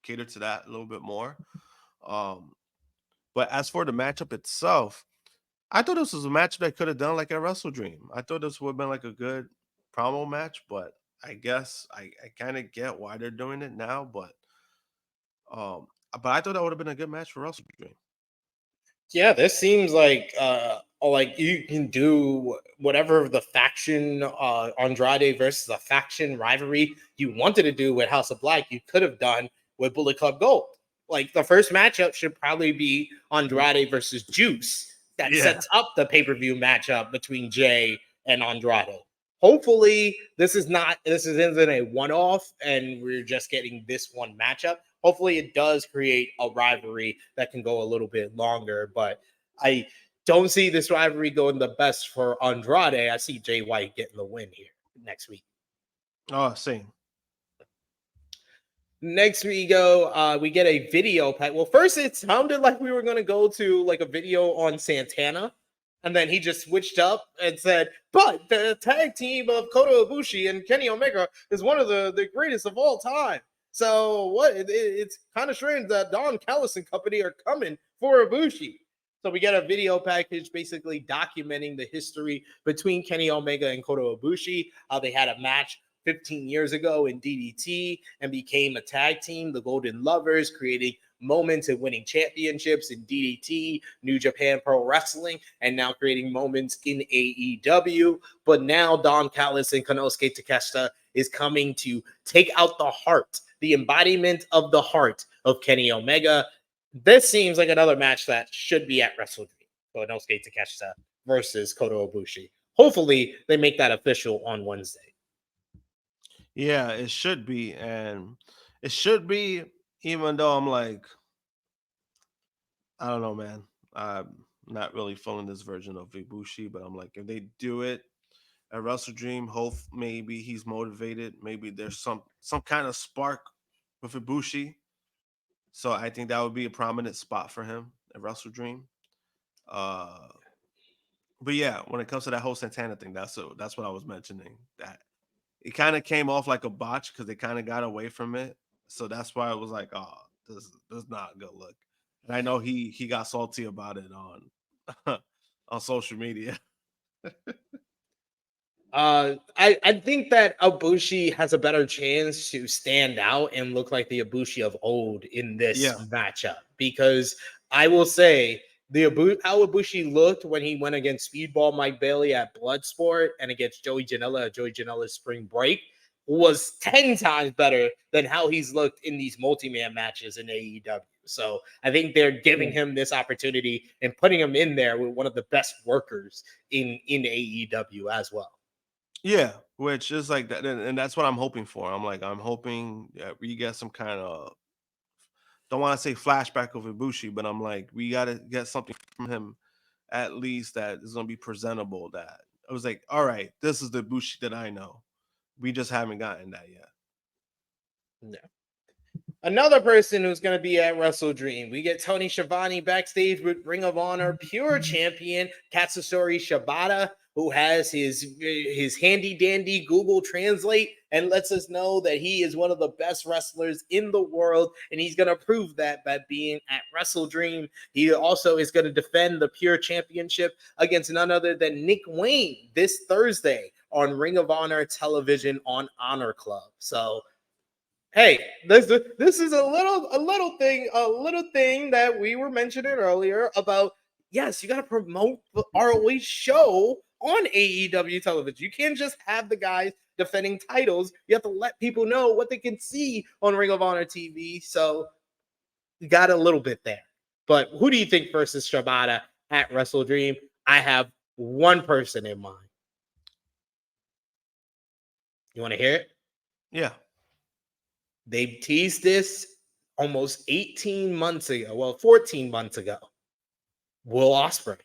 cater to that a little bit more. Um, but as for the matchup itself, I thought this was a match that could have done like a Wrestle Dream. I thought this would have been like a good promo match, but I guess I kind of get why they're doing it now. Um, but I thought that would have been a good match for Wrestle Dream. Yeah, this seems like you can do whatever the faction Andrade versus a faction rivalry you wanted to do with House of Black, you could have done with Bullet Club Gold. Like the first matchup should probably be Andrade versus Juice. That Yeah, sets up the pay-per-view matchup between Jay and Andrade. Hopefully, this isn't a one-off and we're just getting this one matchup. Hopefully it does create a rivalry that can go a little bit longer, but I don't see this rivalry going the best for Andrade. I see Jay White getting the win here next week. oh, same. Next we go, we get a video pack. Well, first it sounded like we were gonna go to like a video on Santana, and then he just switched up and said, "But the tag team of Koto Abushi and Kenny Omega is one of the greatest of all time." So what? It's kind of strange that Don Callis and company are coming for Abushi. So we get a video package basically documenting the history between Kenny Omega and Koto Ibushi, how they had a match 15 years ago in DDT and became a tag team, the Golden Lovers, creating moments and winning championships in DDT, New Japan Pro Wrestling, and now creating moments in AEW. But now Don Callis and Konosuke Takeshita is coming to take out the heart, the embodiment of the heart of Kenny Omega. This seems like another match that should be at Wrestle Dream. Konosuke Takeshita versus Koto Ibushi. Hopefully, they make that official on Wednesday. Yeah, it should be, and it should be. Even though I'm like, I don't know, man. I'm not really feeling this version of Ibushi, but I'm like, if they do it at Wrestle Dream, hope maybe he's motivated. Maybe there's some kind of spark with Ibushi. So I think that would be a prominent spot for him at Wrestle Dream. Uh, but yeah, when it comes to that whole Santana thing, that's what I was mentioning. That it kind of came off like a botch because they kind of got away from it. So that's why I was like, oh, this is not a good look. And I know he got salty about it on on social media. I think that Abushi has a better chance to stand out and look like the Abushi of old in this matchup, because I will say how Abushi looked when he went against Speedball Mike Bailey at Bloodsport and against Joey Janela at Joey Janela's Spring Break was 10 times better than how he's looked in these multi-man matches in AEW. So I think they're giving him this opportunity and putting him in there with one of the best workers in AEW as well. Yeah, which is like that, and that's what I'm hoping for. I'm hoping that we get some kind of, don't want to say flashback of Ibushi, but I'm like, we got to get something from him at least that is going to be presentable. That I was like, all right, this is the Ibushi that I know. We just haven't gotten that yet. No. Another person who's going to be at Wrestle Dream, we get Tony Schiavone backstage with Ring of Honor Pure Champion Katsuyori Shibata, who has his handy dandy Google Translate and lets us know that he is one of the best wrestlers in the world, and he's going to prove that by being at Wrestle Dream. He also is going to defend the Pure Championship against none other than Nick Wayne this Thursday on Ring of Honor television on Honor Club. So, hey, this is a little thing that we were mentioning earlier about. Yes, you got to promote the ROH show on AEW television. You can't just have the guys defending titles. You have to let people know what they can see on Ring of Honor TV. So you got a little bit there. But who do you think versus Shibata at Wrestle Dream? I have one person in mind. You want to hear it? Yeah. They teased this almost 18 months ago. Well, 14 months ago. Will Ospreay.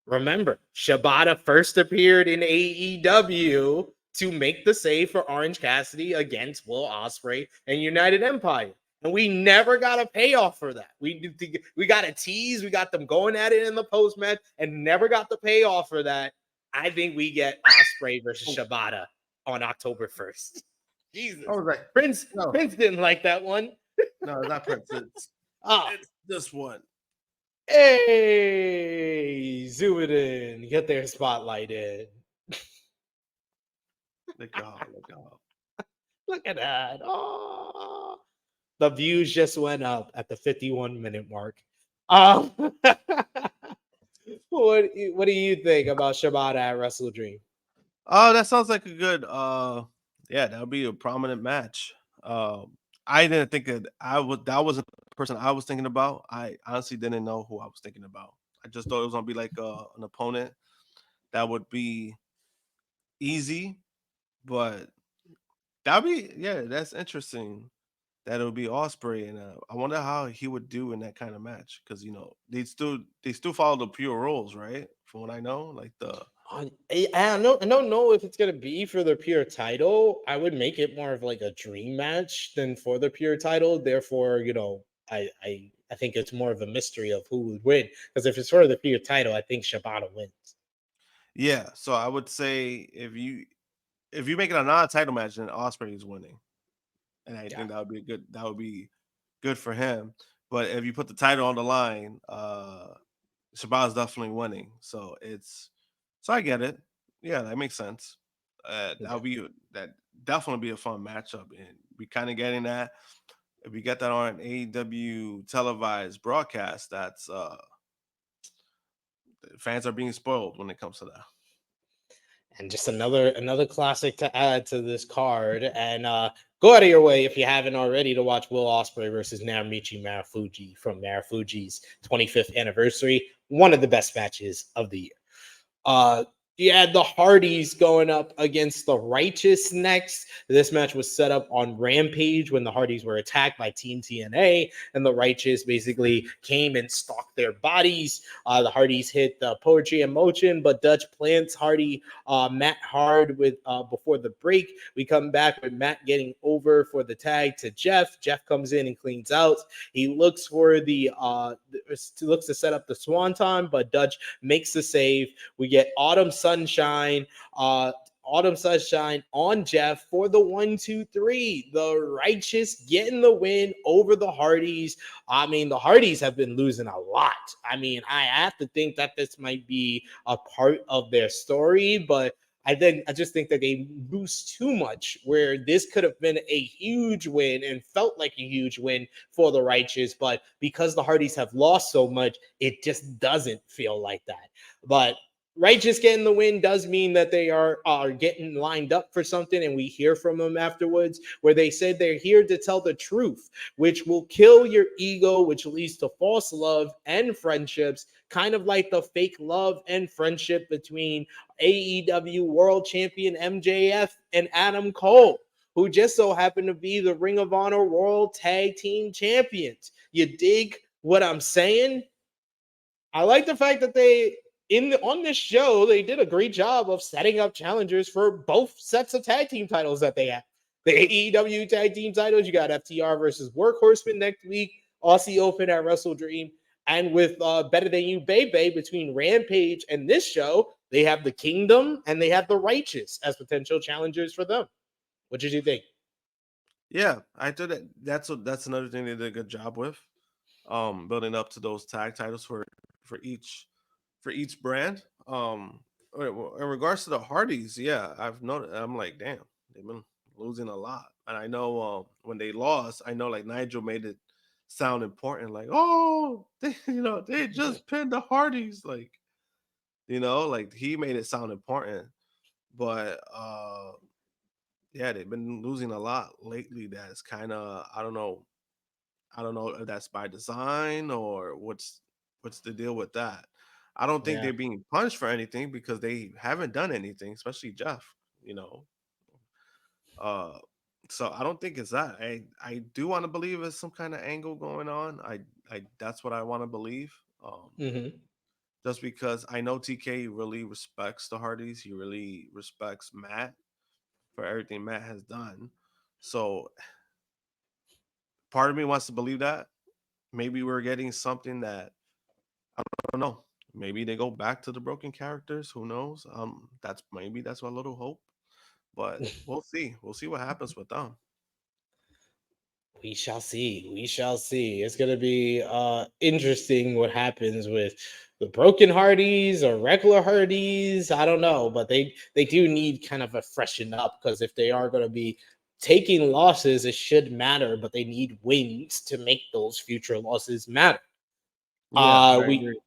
Remember, Shibata first appeared in AEW to make the save for Orange Cassidy against Will Ospreay and United Empire. And we never got a payoff for that. We got a tease. We got them going at it in the post-match and never got the payoff for that. I think we get Ospreay versus Shibata on October 1st. Jesus. I was like, Prince didn't like that one. No, it's not Prince. It's this one. Hey, zoom it in. Get their spotlight in. Look out. Look at that. Oh, the views just went up at the 51-minute mark. What do you think about Shibata at Wrestle Dream? Oh, that sounds like a good that would be a prominent match. I didn't think that wasn't the person I was thinking about. I honestly didn't know who I was thinking about. I just thought it was gonna be like an opponent that would be easy, but that'd be that's interesting. That it would be Ospreay, and I wonder how he would do in that kind of match, because they still follow the pure rules, right? From what I know, like the. I don't know if it's gonna be for the pure title. I would make it more of like a dream match than for the pure title. Therefore, I think it's more of a mystery of who would win. Because if it's for the pure title, I think Shibata wins. Yeah, so I would say if you make it a non-title match, then Ospreay is winning, and I think that would be good. That would be good for him. But if you put the title on the line, Shibata's definitely winning. So I get it. Yeah, that makes sense. That definitely be a fun matchup, and we kind of getting that. If we get that on an AEW televised broadcast, that's fans are being spoiled when it comes to that. And just another classic to add to this card. And go out of your way if you haven't already to watch Will Ospreay versus Narumichi Marufuji from Marufuji's 25th anniversary. One of the best matches of the year. You had the Hardys going up against the Righteous next. This match was set up on Rampage when the Hardys were attacked by Team TNA, and the Righteous basically came and stalked their bodies. The Hardys hit the Poetry in Motion, but Dutch plants Hardy Matt hard with before the break. We come back with Matt getting over for the tag to Jeff. Jeff comes in and cleans out. He looks for looks to set up the Swanton, but Dutch makes the save. We get Autumn Sunshine Autumn Sunshine on Jeff for the 1-2-3. The Righteous getting the win over the Hardys. I mean, the Hardys have been losing a lot. I mean, I have to think that this might be a part of their story, but I just think that they lose too much, where this could have been a huge win and felt like a huge win for the Righteous, but because the Hardys have lost so much, it just doesn't feel like that. But Righteous getting the win does mean that they are getting lined up for something, and we hear from them afterwards where they said they're here to tell the truth, which will kill your ego, which leads to false love and friendships, kind of like the fake love and friendship between AEW World Champion MJF and Adam Cole, who just so happened to be the Ring of Honor World Tag Team Champions. You dig what I'm saying? I like the fact that on this show, they did a great job of setting up challengers for both sets of tag team titles that they have. The AEW tag team titles, you got FTR versus Workhorsemen next week, Aussie Open at Wrestle Dream, and with Better Than You Bebe between Rampage and this show, they have the Kingdom and they have the Righteous as potential challengers for them. What did you think? Yeah, I thought that's another thing they did a good job with, building up to those tag titles for each brand. In regards to the Hardys, yeah, I've noticed. I'm like, damn, they've been losing a lot, and I know when they lost, I know like Nigel made it sound important, like, oh, they just pinned the Hardys, like, like he made it sound important, but yeah, they've been losing a lot lately. That's kind of, I don't know if that's by design or what's the deal with that. I don't think Yeah. they're being punished for anything because they haven't done anything, especially Jeff. You know, uh, so I don't think it's that. I do want to believe there's some kind of angle going on. I that's what I want to believe. Mm-hmm. Just because I know TK really respects the Hardys, he really respects Matt for everything Matt has done. So part of me wants to believe that maybe we're getting something that I don't know. Maybe they go back to the broken characters. Who knows? That's my little hope. But we'll see. We'll see what happens with them. We shall see. We shall see. It's gonna be interesting what happens with the broken Hardys or regular Hardys. I don't know, but they do need kind of a freshen up, because if they are gonna be taking losses, it should matter, but they need wins to make those future losses matter. Yeah, I We agree.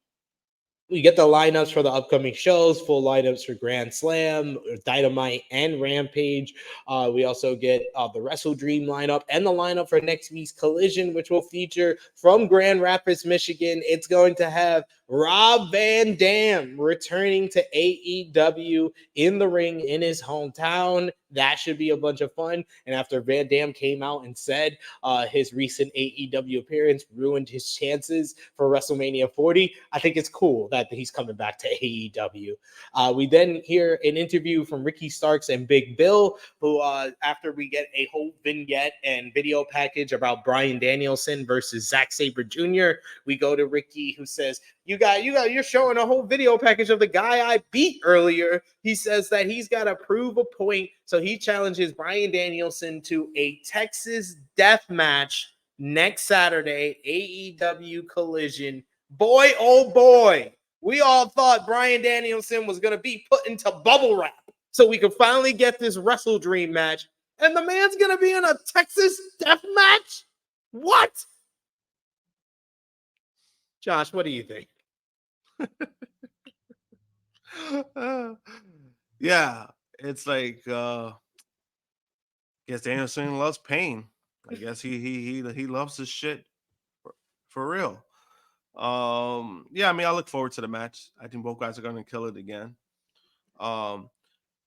we get the lineups for the upcoming shows, full lineups for Grand Slam, Dynamite, and Rampage. We also get the Wrestle Dream lineup and the lineup for next week's Collision, which will feature from Grand Rapids, Michigan. It's going to have Rob Van Dam returning to AEW in the ring in his hometown. That should be a bunch of fun. And after Van Dam came out and said his recent AEW appearance ruined his chances for WrestleMania 40, I think it's cool that he's coming back to AEW. We then hear an interview from Ricky Starks and Big Bill, who after we get a whole vignette and video package about Bryan Danielson versus Zack Sabre Jr., we go to Ricky, who says, you're showing a whole video package of the guy I beat earlier. He says that he's got to prove a point, so he challenges Bryan Danielson to a Texas death match next Saturday, AEW Collision. Boy, oh boy, we all thought Bryan Danielson was going to be put into bubble wrap so we could finally get this Wrestle Dream match, and the man's going to be in a Texas death match? What? Josh, what do you think? Yeah, it's like guess Danielson loves pain. I guess he loves his shit for real. Yeah, I mean I look forward to the match. I think both guys are gonna kill it again. Um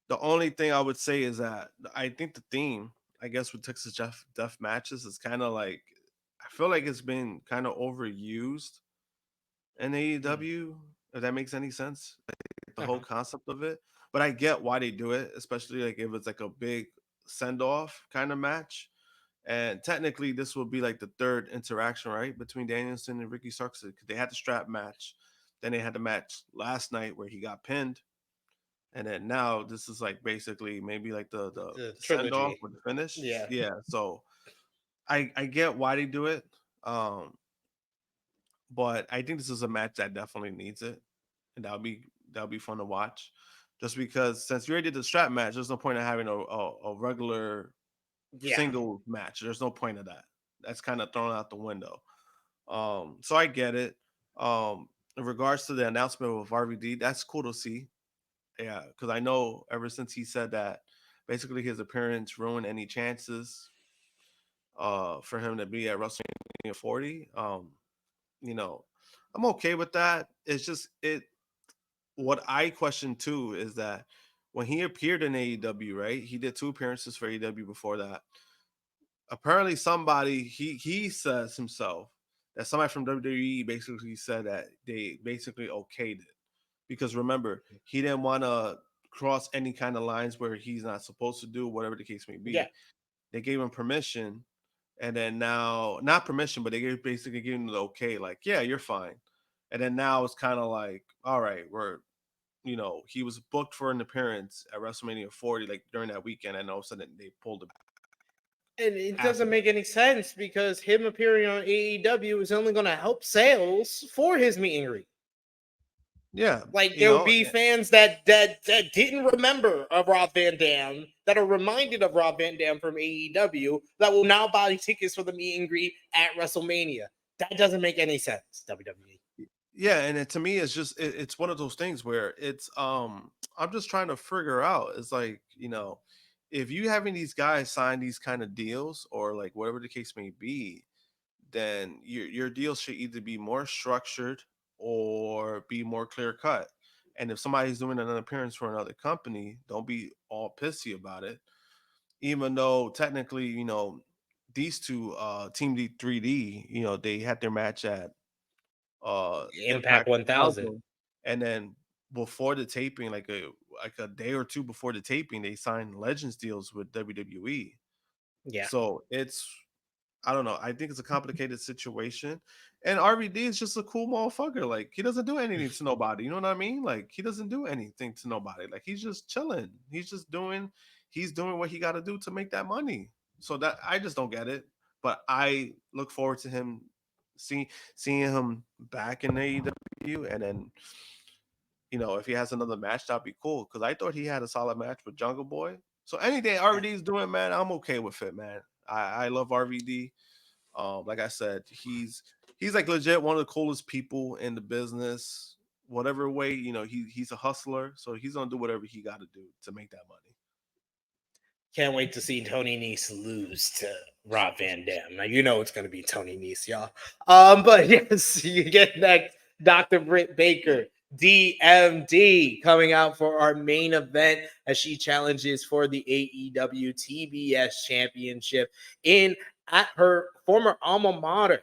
the only thing I would say is that I think the theme, I guess, with Texas Death matches is kind of like I feel like it's been kind of overused in AEW, if that makes any sense. Like, the whole concept of it. But I get why they do it, especially like if it's like a big send off kind of match. And technically, this will be like the third interaction, right, between Danielson and Ricky Starks. They had the strap match, then they had the match last night where he got pinned, and then now this is like basically maybe like the The send off trilogy. or the finish. Yeah. Yeah. So I get why they do it. But I think this is a match that definitely needs it, and that'll be fun to watch. Just because since you already did the strap match, there's no point in having a regular Yeah. single match. There's no point of that. That's kind of thrown out the window. So I get it. In regards to the announcement of RVD, that's cool to see. Yeah, because I know ever since he said that, basically his appearance ruined any chances for him to be at WrestleMania 40. You know, I'm okay with that. It's just it. What I question too is that when he appeared in AEW, right? He did 2 appearances for AEW before that. Apparently, somebody he says himself that somebody from WWE basically said that they basically okayed it because remember he didn't want to cross any kind of lines where he's not supposed to do whatever the case may Yeah. be. They gave him permission, and then now not permission, but basically gave him the okay, like yeah, you're fine. And then now it's kind of like all right, we're he was booked for an appearance at WrestleMania 40 like during that weekend, and all of a sudden they pulled it And it after doesn't that. make any sense because him appearing on AEW is only going to help sales for his meet and greet. Yeah, Like there would be fans that didn't remember of Rob Van Dam that are reminded of Rob Van Dam from AEW that will now buy tickets for the meet and greet at WrestleMania. That doesn't make any sense. WWE. yeah, and to me, it's just it's one of those things where it's I'm just trying to figure out. It's like if you having these guys sign these kind of deals or like whatever the case may be, then your deal should either be more structured or be more clear cut. And if somebody's doing an appearance for another company, don't be all pissy about it. Even though technically, these two Team D3D, they had their match at Impact Impact 1000. 1000, and then before the taping, like a day or two before the taping, they signed Legends deals with WWE. Yeah. So it's I don't know. I think it's a complicated situation. And RVD is just a cool motherfucker. Like he doesn't do anything to nobody. You know what I mean? Like he doesn't do anything to nobody. Like he's just chilling. He's doing what he got to do to make that money. So that I just don't get it. But I look forward to him seeing him back in AEW, and then if he has another match, that'd be cool. Because I thought he had a solid match with Jungle Boy. So anything RVD is doing, man, I'm okay with it, man. I love RVD. Like I said, he's like legit one of the coolest people in the business. Whatever way, he's a hustler, so he's gonna do whatever he got to do to make that money. Can't wait to see Tony Nese lose to Rob Van Dam. Now you know it's going to be Tony Nese, y'all. But yes, you get next Dr. Britt Baker DMD coming out for our main event as she challenges for the AEW TBS Championship at her former alma mater,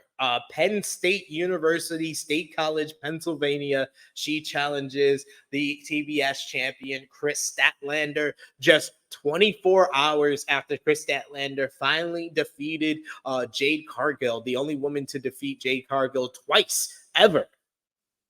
Penn State University, State College, Pennsylvania. She challenges the TBS champion, Kris Statlander, just 24 hours after Kris Statlander finally defeated Jade Cargill, the only woman to defeat Jade Cargill twice ever.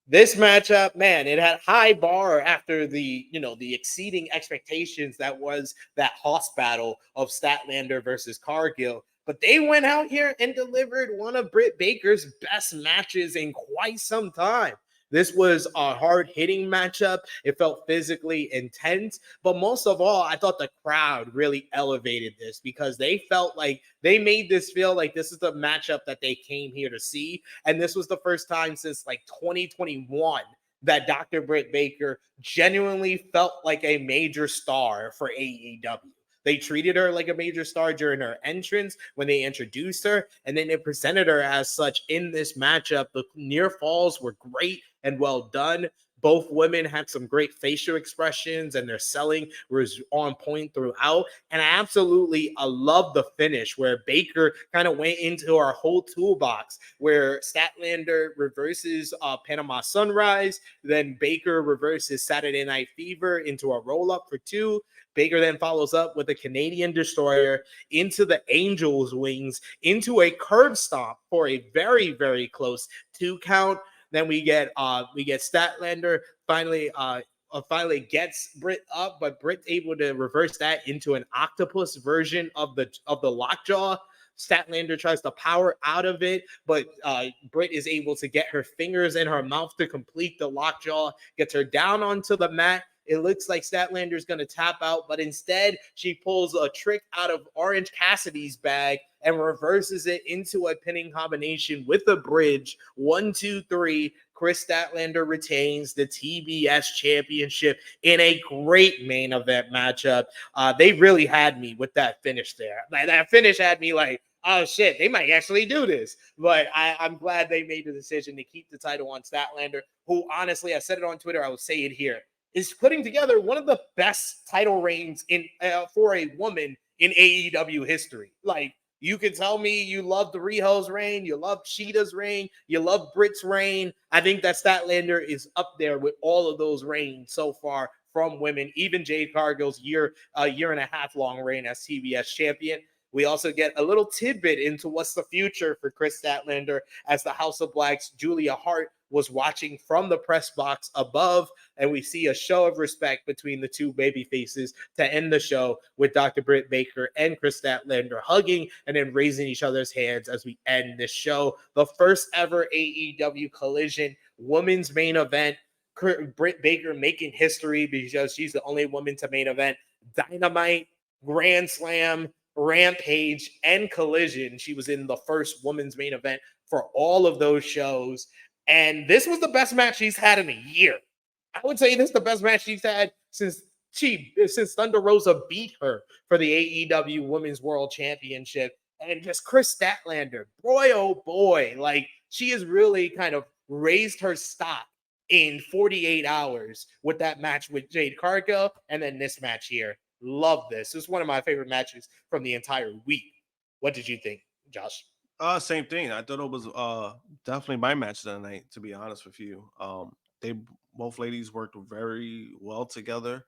This matchup, man, it had high bar after the exceeding expectations that was that Hoss battle of Statlander versus Cargill. But they went out here and delivered one of Britt Baker's best matches in quite some time. This was a hard-hitting matchup. It felt physically intense. But most of all, I thought the crowd really elevated this because they felt like they made this feel like this is the matchup that they came here to see. And this was the first time since like 2021 that Dr. Britt Baker genuinely felt like a major star for AEW. They treated her like a major star during her entrance when they introduced her, and then they presented her as such in this matchup. The near falls were great and well done. Both women had some great facial expressions, and their selling was on point throughout. And I love the finish where Baker kind of went into our whole toolbox, where Statlander reverses Panama Sunrise, then Baker reverses Saturday Night Fever into a roll-up for 2. Baker then follows up with a Canadian Destroyer into the Angel's Wings, into a curb stomp for a very, very close 2 count. Then we get Statlander finally finally gets Britt up, but Britt's able to reverse that into an octopus version of the lockjaw. Statlander tries to power out of it, but Britt is able to get her fingers in her mouth to complete the lockjaw, gets her down onto the mat. It looks like Statlander's going to tap out, but instead she pulls a trick out of Orange Cassidy's bag and reverses it into a pinning combination with a bridge. 1, 2, 3. Kris Statlander retains the TBS Championship in a great main event matchup. They really had me with that finish there. That finish had me like, oh shit, they might actually do this. But I'm glad they made the decision to keep the title on Statlander, who honestly, I said it on Twitter, I will say it here, is putting together one of the best title reigns for a woman in AEW history. Like, you can tell me you love the Riho's reign, you love Cheetah's reign, you love Britt's reign. I think that Statlander is up there with all of those reigns so far from women, even Jade Cargill's year and a half long reign as TBS champion. We also get a little tidbit into what's the future for Kris Statlander as the House of Black's Julia Hart was watching from the press box above, and we see a show of respect between the two baby faces to end the show with Dr. Britt Baker and Kris Statlander hugging and then raising each other's hands as we end this show. The first ever AEW Collision women's main event. Britt Baker making history because she's the only woman to main event Dynamite, Grand Slam, Rampage, and Collision. She was in the first women's main event for all of those shows. And this was the best match she's had in a year. I would say this is the best match she's had since Thunder Rosa beat her for the AEW Women's World Championship. And just Kris Statlander, boy, oh boy, like she has really kind of raised her stock in 48 hours with that match with Jade Cargill and then this match here. Love this. This is one of my favorite matches from the entire week. What did you think, Josh? Same thing. I thought it was definitely my match that night, to be honest with you. They both ladies worked very well together.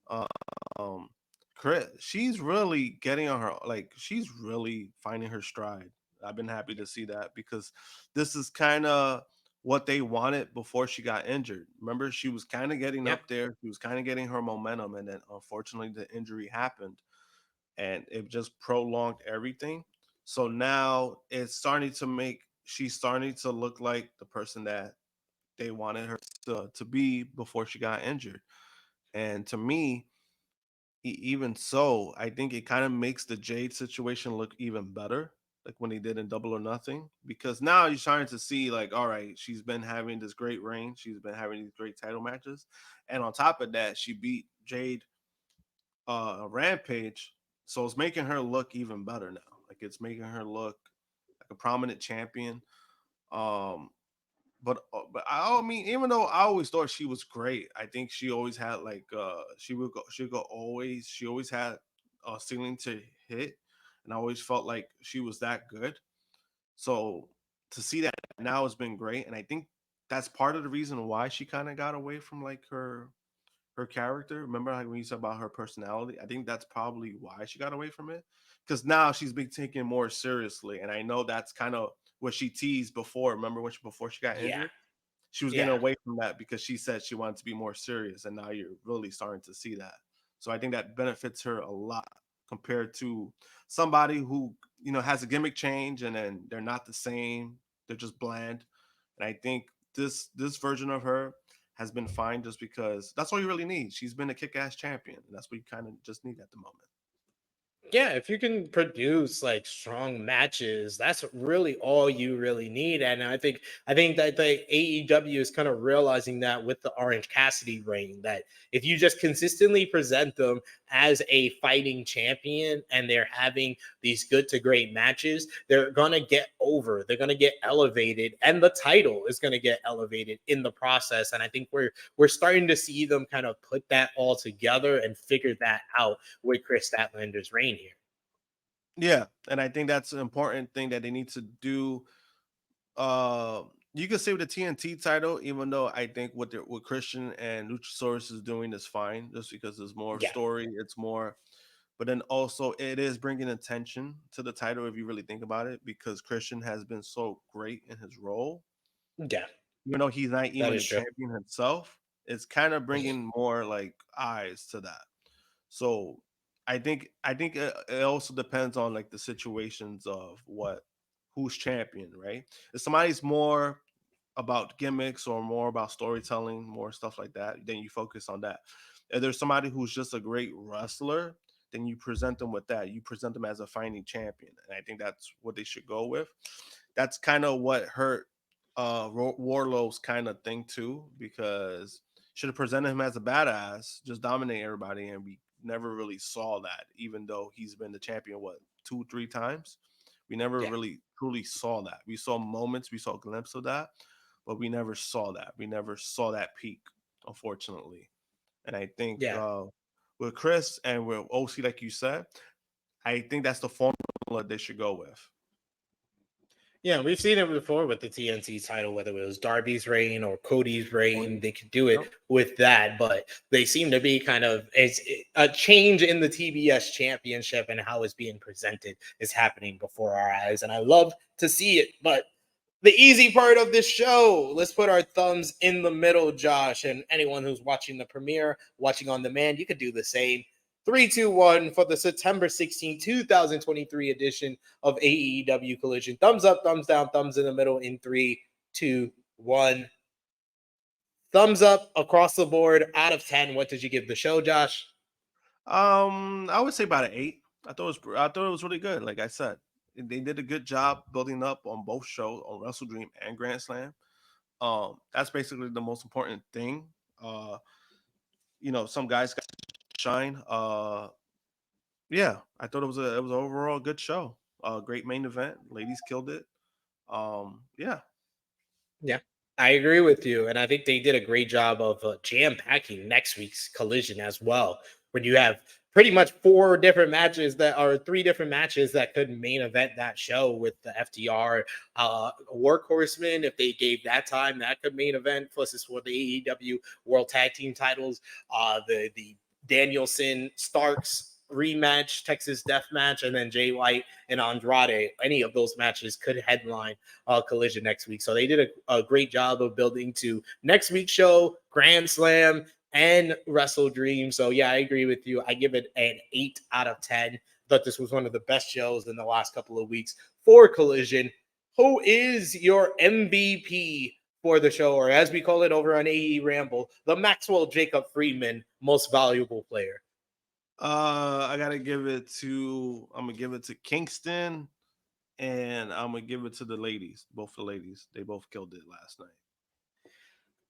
Um Kris, she's really getting on her, like she's really finding her stride. I've been happy to see that because this is kind of what they wanted before she got injured. Remember, she was kind of getting Yep. up there, she was kind of getting her momentum, and then unfortunately the injury happened and it just prolonged everything. So now she's starting to look like the person that they wanted her to be before she got injured. And to me, even so, I think it kind of makes the Jade situation look even better, like when he did in Double or Nothing, because now you're starting to see, like, all right, she's been having this great reign, she's been having these great title matches, and on top of that, she beat Jade Rampage, so it's making her look even better now. Like it's making her look like a prominent champion. Um, but I mean, even though I always thought she was great, I think she always had like she always had a ceiling to hit, and I always felt like she was that good. So to see that now has been great, and I think that's part of the reason why she kind of got away from like her character. Remember like when you said about her personality? I think that's probably why she got away from it. Because now she's being taken more seriously. And I know that's kind of what she teased before. Remember when before she got Yeah. injured? She was getting Yeah. away from that because she said she wanted to be more serious. And now you're really starting to see that. So I think that benefits her a lot compared to somebody who, has a gimmick change and then they're not the same. They're just bland. And I think this version of her has been fine just because that's all you really need. She's been a kick-ass champion, and that's what you kind of just need at the moment. Yeah, if you can produce like strong matches, that's really all you really need. And I think that the AEW is kind of realizing that with the Orange Cassidy reign, that if you just consistently present them as a fighting champion and they're having these good to great matches, they're gonna get over, they're gonna get elevated, and the title is gonna get elevated in the process. And I think we're starting to see them kind of put that all together and figure that out with Kris Statlander's reign here. Yeah, and I think that's an important thing that they need to do. Uh, you can say with the TNT title, even though I think what Christian and Luchasaurus is doing is fine, just because there's more Yeah, story, it's more. But then also it is bringing attention to the title if you really think about it, because Christian has been so great in his role, yeah, even though he's not that even is the true. champion himself. It's kind of bringing more like eyes to that. So I think it also depends on like the situations of what who's champion, right? If somebody's more about gimmicks or more about storytelling, more stuff like that, then you focus on that. If there's somebody who's just a great wrestler, then you present them with that. You present them as a fighting champion, and I think that's what they should go with. That's kind of what hurt Warlow's kind of thing too, because should have presented him as a badass, just dominate everybody, and we never really saw that. Even though he's been the champion, what, 2 3 times, we never Yeah. really truly saw that. We saw moments, we saw a glimpse of that, but we never saw that. We never saw that peak, unfortunately. And I think Yeah. with Kris and with OC, like you said, I think that's the formula they should go with. Yeah, we've seen it before with the TNT title, whether it was Darby's reign or Cody's reign, Cody. they could do it Yep. with that, but they seem to be kind of a change in the TBS championship and how it's being presented is happening before our eyes. And I love to see it, but the easy part of this show, let's put our thumbs in the middle, Josh, and anyone who's watching the premiere, watching on demand, you could do the same. 3, 2, 1 for the September 16, 2023 edition of AEW Collision. Thumbs up, thumbs down, thumbs in the middle in 3, 2, 1. Thumbs up across the board out of 10. What did you give the show, Josh? I would say about an 8. I thought it was really good. Like I said, they did a good job building up on both shows, on Wrestle Dream and Grand Slam. That's basically the most important thing. Some guys got shine. Yeah, I thought it was an overall good show. Great main event. Ladies killed it. Yeah. Yeah, I agree with you. And I think they did a great job of jam packing next week's collision as well. When you have pretty much 3 different matches that could main event that show with the FTR workhorsemen. If they gave that time, that could main event. Plus, it's for the AEW World Tag Team titles. The Danielson Starks rematch, Texas Death Match, and then Jay White and Andrade. Any of those matches could headline Collision next week. So they did a great job of building to next week's show, Grand Slam, and Wrestle Dream. So yeah, I agree with you. I give it an 8 out of 10. Thought this was one of the best shows in the last couple of weeks for Collision. Who is your MVP for the show, or as we call it over on AE Ramble, the Maxwell Jacob Friedman Most Valuable Player? I'm gonna give it to Kingston, and I'm gonna give it to the ladies. Both the ladies. They both killed it last night.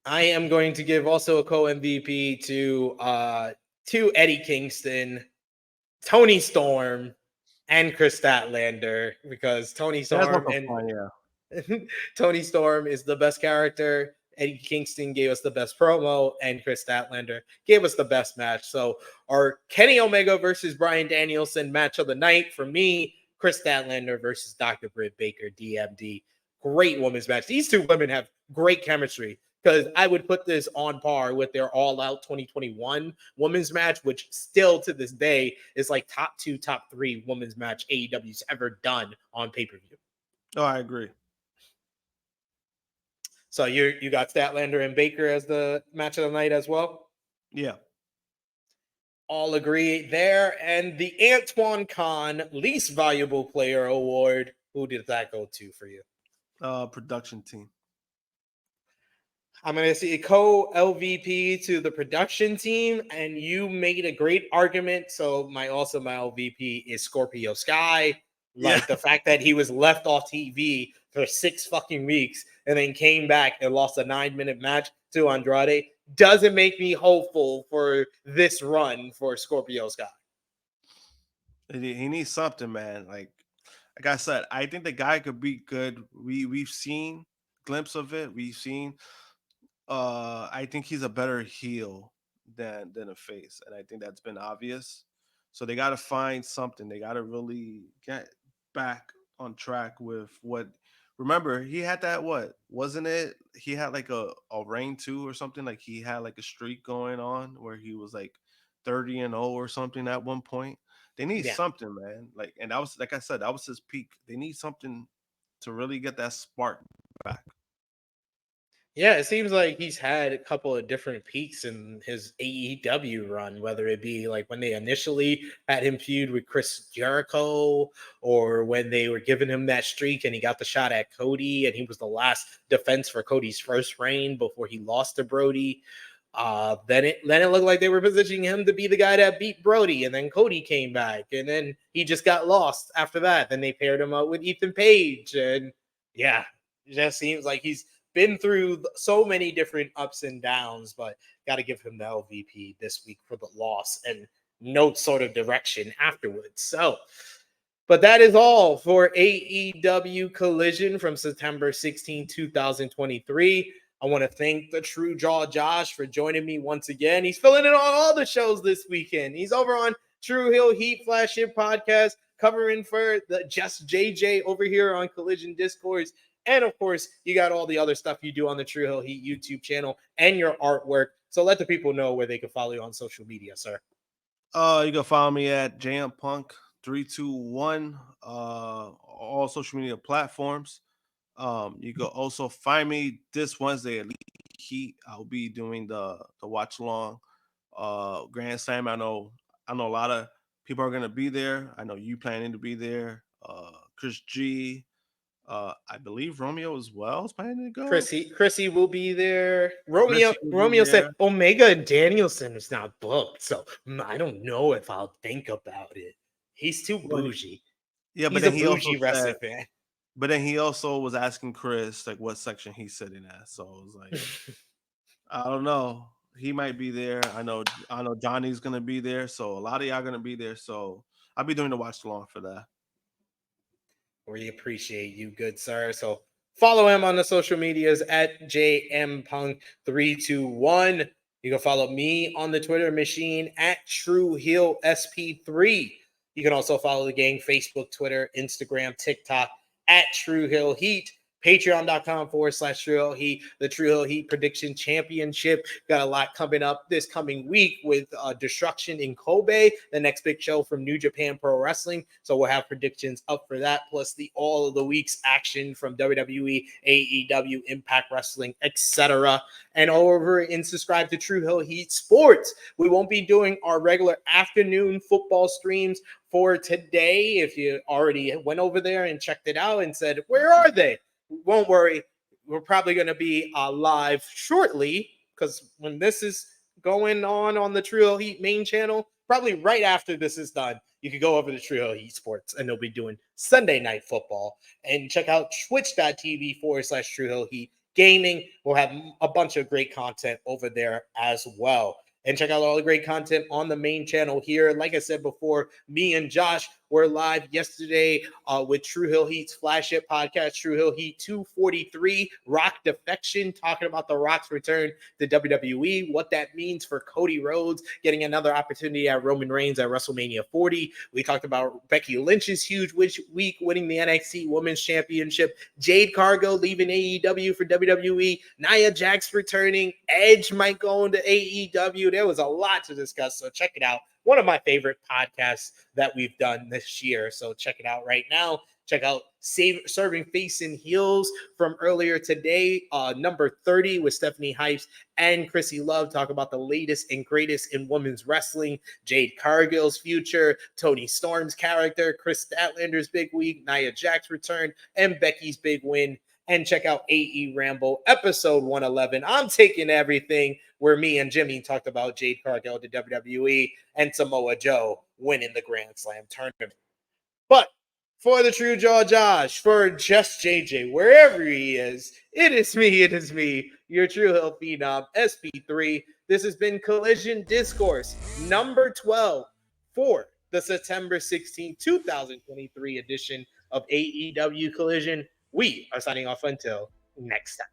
I am going to give also a co-MVP to Eddie Kingston, Tony Storm, and Kris Statlander, because Tony That's Storm also and fun, yeah. Tony Storm is the best character. Eddie Kingston gave us the best promo, and Kris Statlander gave us the best match. So our Kenny Omega versus Bryan Danielson match of the night for me, Kris Statlander versus Dr. Britt Baker DMD. Great women's match. These two women have great chemistry, because I would put this on par with their All Out 2021 women's match, which still to this day is like top 2, top 3 women's match AEW's ever done on pay-per-view. Oh, I agree. So you got Statlander and Baker as the match of the night as well? Yeah. All agree there. And the Antoine Khan Least Valuable Player Award, who did that go to for you? Production team. I'm going to see co-LVP to the production team, and you made a great argument. So my LVP is Scorpio Sky. Like the fact that he was left off TV for 6 fucking weeks and then came back and lost a 9-minute match to Andrade doesn't make me hopeful for this run for Scorpio Sky. He needs something, man. Like I said, I think the guy could be good. We've seen glimpse of it. We've seen. I think he's a better heel than a face, and I think that's been obvious. So they got to find something. They got to really get back on track with what. Remember, he had that, what wasn't it? He had like a reign too or something. Like he had like a streak going on where he was like 30-0 or something at one point. They need Yeah. something, man. Like, and that was, like I said, that was his peak. They need something to really get that spark back. Yeah, it seems like he's had a couple of different peaks in his AEW run, whether it be like when they initially had him feud with Chris Jericho, or when they were giving him that streak and he got the shot at Cody, and he was the last defense for Cody's first reign before he lost to Brody. Then it looked like they were positioning him to be the guy that beat Brody, and then Cody came back, and then he just got lost after that. Then they paired him up with Ethan Page, and yeah, it just seems like he's been through so many different ups and downs, but got to give him the LVP this week for the loss and no sort of direction afterwards. So, but that is all for AEW Collision from September 16, 2023. I want to thank the True Jaw Josh for joining me once again. He's filling in on all the shows this weekend. He's over on True Hill Heat Flagship Podcast, covering for the Just JJ over here on Collision Discourse. And of course, you got all the other stuff you do on the True Hill Heat YouTube channel and your artwork. So let the people know where they can follow you on social media, sir. You can follow me at JMPunk321, all social media platforms. You can also find me this Wednesday at Heat. I'll be doing the watch along Grand Slam. I know a lot of people are gonna be there. I know you planning to be there. Chris G. I believe Romeo as well is planning to go. Chrissy will be there. Romeo said there. Omega and Danielson is not booked, so I don't know if I'll think about it. He's too bougie. Yeah, but he's then a bougie wrestling fan. But then he also was asking Chris like what section he's sitting at. So it was like, I don't know. He might be there. I know Johnny's gonna be there. So a lot of y'all gonna be there. So I'll be doing the watch along for that. We appreciate you, good sir. So follow him on the social medias at JMPunk321. You can follow me on the Twitter machine at TrueHillSP3. You can also follow the gang Facebook, Twitter, Instagram, TikTok at True Hill Heat. Patreon.com/True Hill Heat, the True Hill Heat Prediction Championship. Got a lot coming up this coming week with Destruction in Kobe, the next big show from New Japan Pro Wrestling. So we'll have predictions up for that, plus all of the week's action from WWE, AEW, Impact Wrestling, etc. And over and subscribe to True Hill Heat Sports. We won't be doing our regular afternoon football streams for today. If you already went over there and checked it out and said, where are they? Won't worry. We're probably going to be live shortly, because when this is going on the True Hill Heat main channel, probably right after this is done, you can go over to True Hill Heat Sports and they'll be doing Sunday Night Football. And check out twitch.tv/True Hill Heat Gaming. We'll have a bunch of great content over there as well. And check out all the great content on the main channel here. Like I said before, me and Josh were live yesterday with True Hill Heat's flagship podcast, True Hill Heat 243, Rock Defection, talking about The Rock's return to WWE, what that means for Cody Rhodes getting another opportunity at Roman Reigns at WrestleMania 40. We talked about Becky Lynch's huge week winning the NXT Women's Championship, Jade Cargill leaving AEW for WWE, Nia Jax returning, Edge might go into AEW. There was a lot to discuss, so check it out. One of my favorite podcasts that we've done this year. So check it out right now. Check out Serving Face and Heels from earlier today, number 30 with Stephanie Hypes and Chrissy Love. Talk about the latest and greatest in women's wrestling, Jade Cargill's future, Tony Storm's character, Kris Statlander's big week, Nia Jax return, and Becky's big win. And check out AE Ramble, episode 111. I'm Taking Everything, where me and Jimmy talked about Jade Cargill to WWE and Samoa Joe winning the Grand Slam tournament. But for the True Jaw Josh, for Just JJ, wherever he is, it is me, your True Hill Phenom, SP3. This has been Collision Discourse, number 12 for the September 16, 2023 edition of AEW Collision. We are signing off until next time.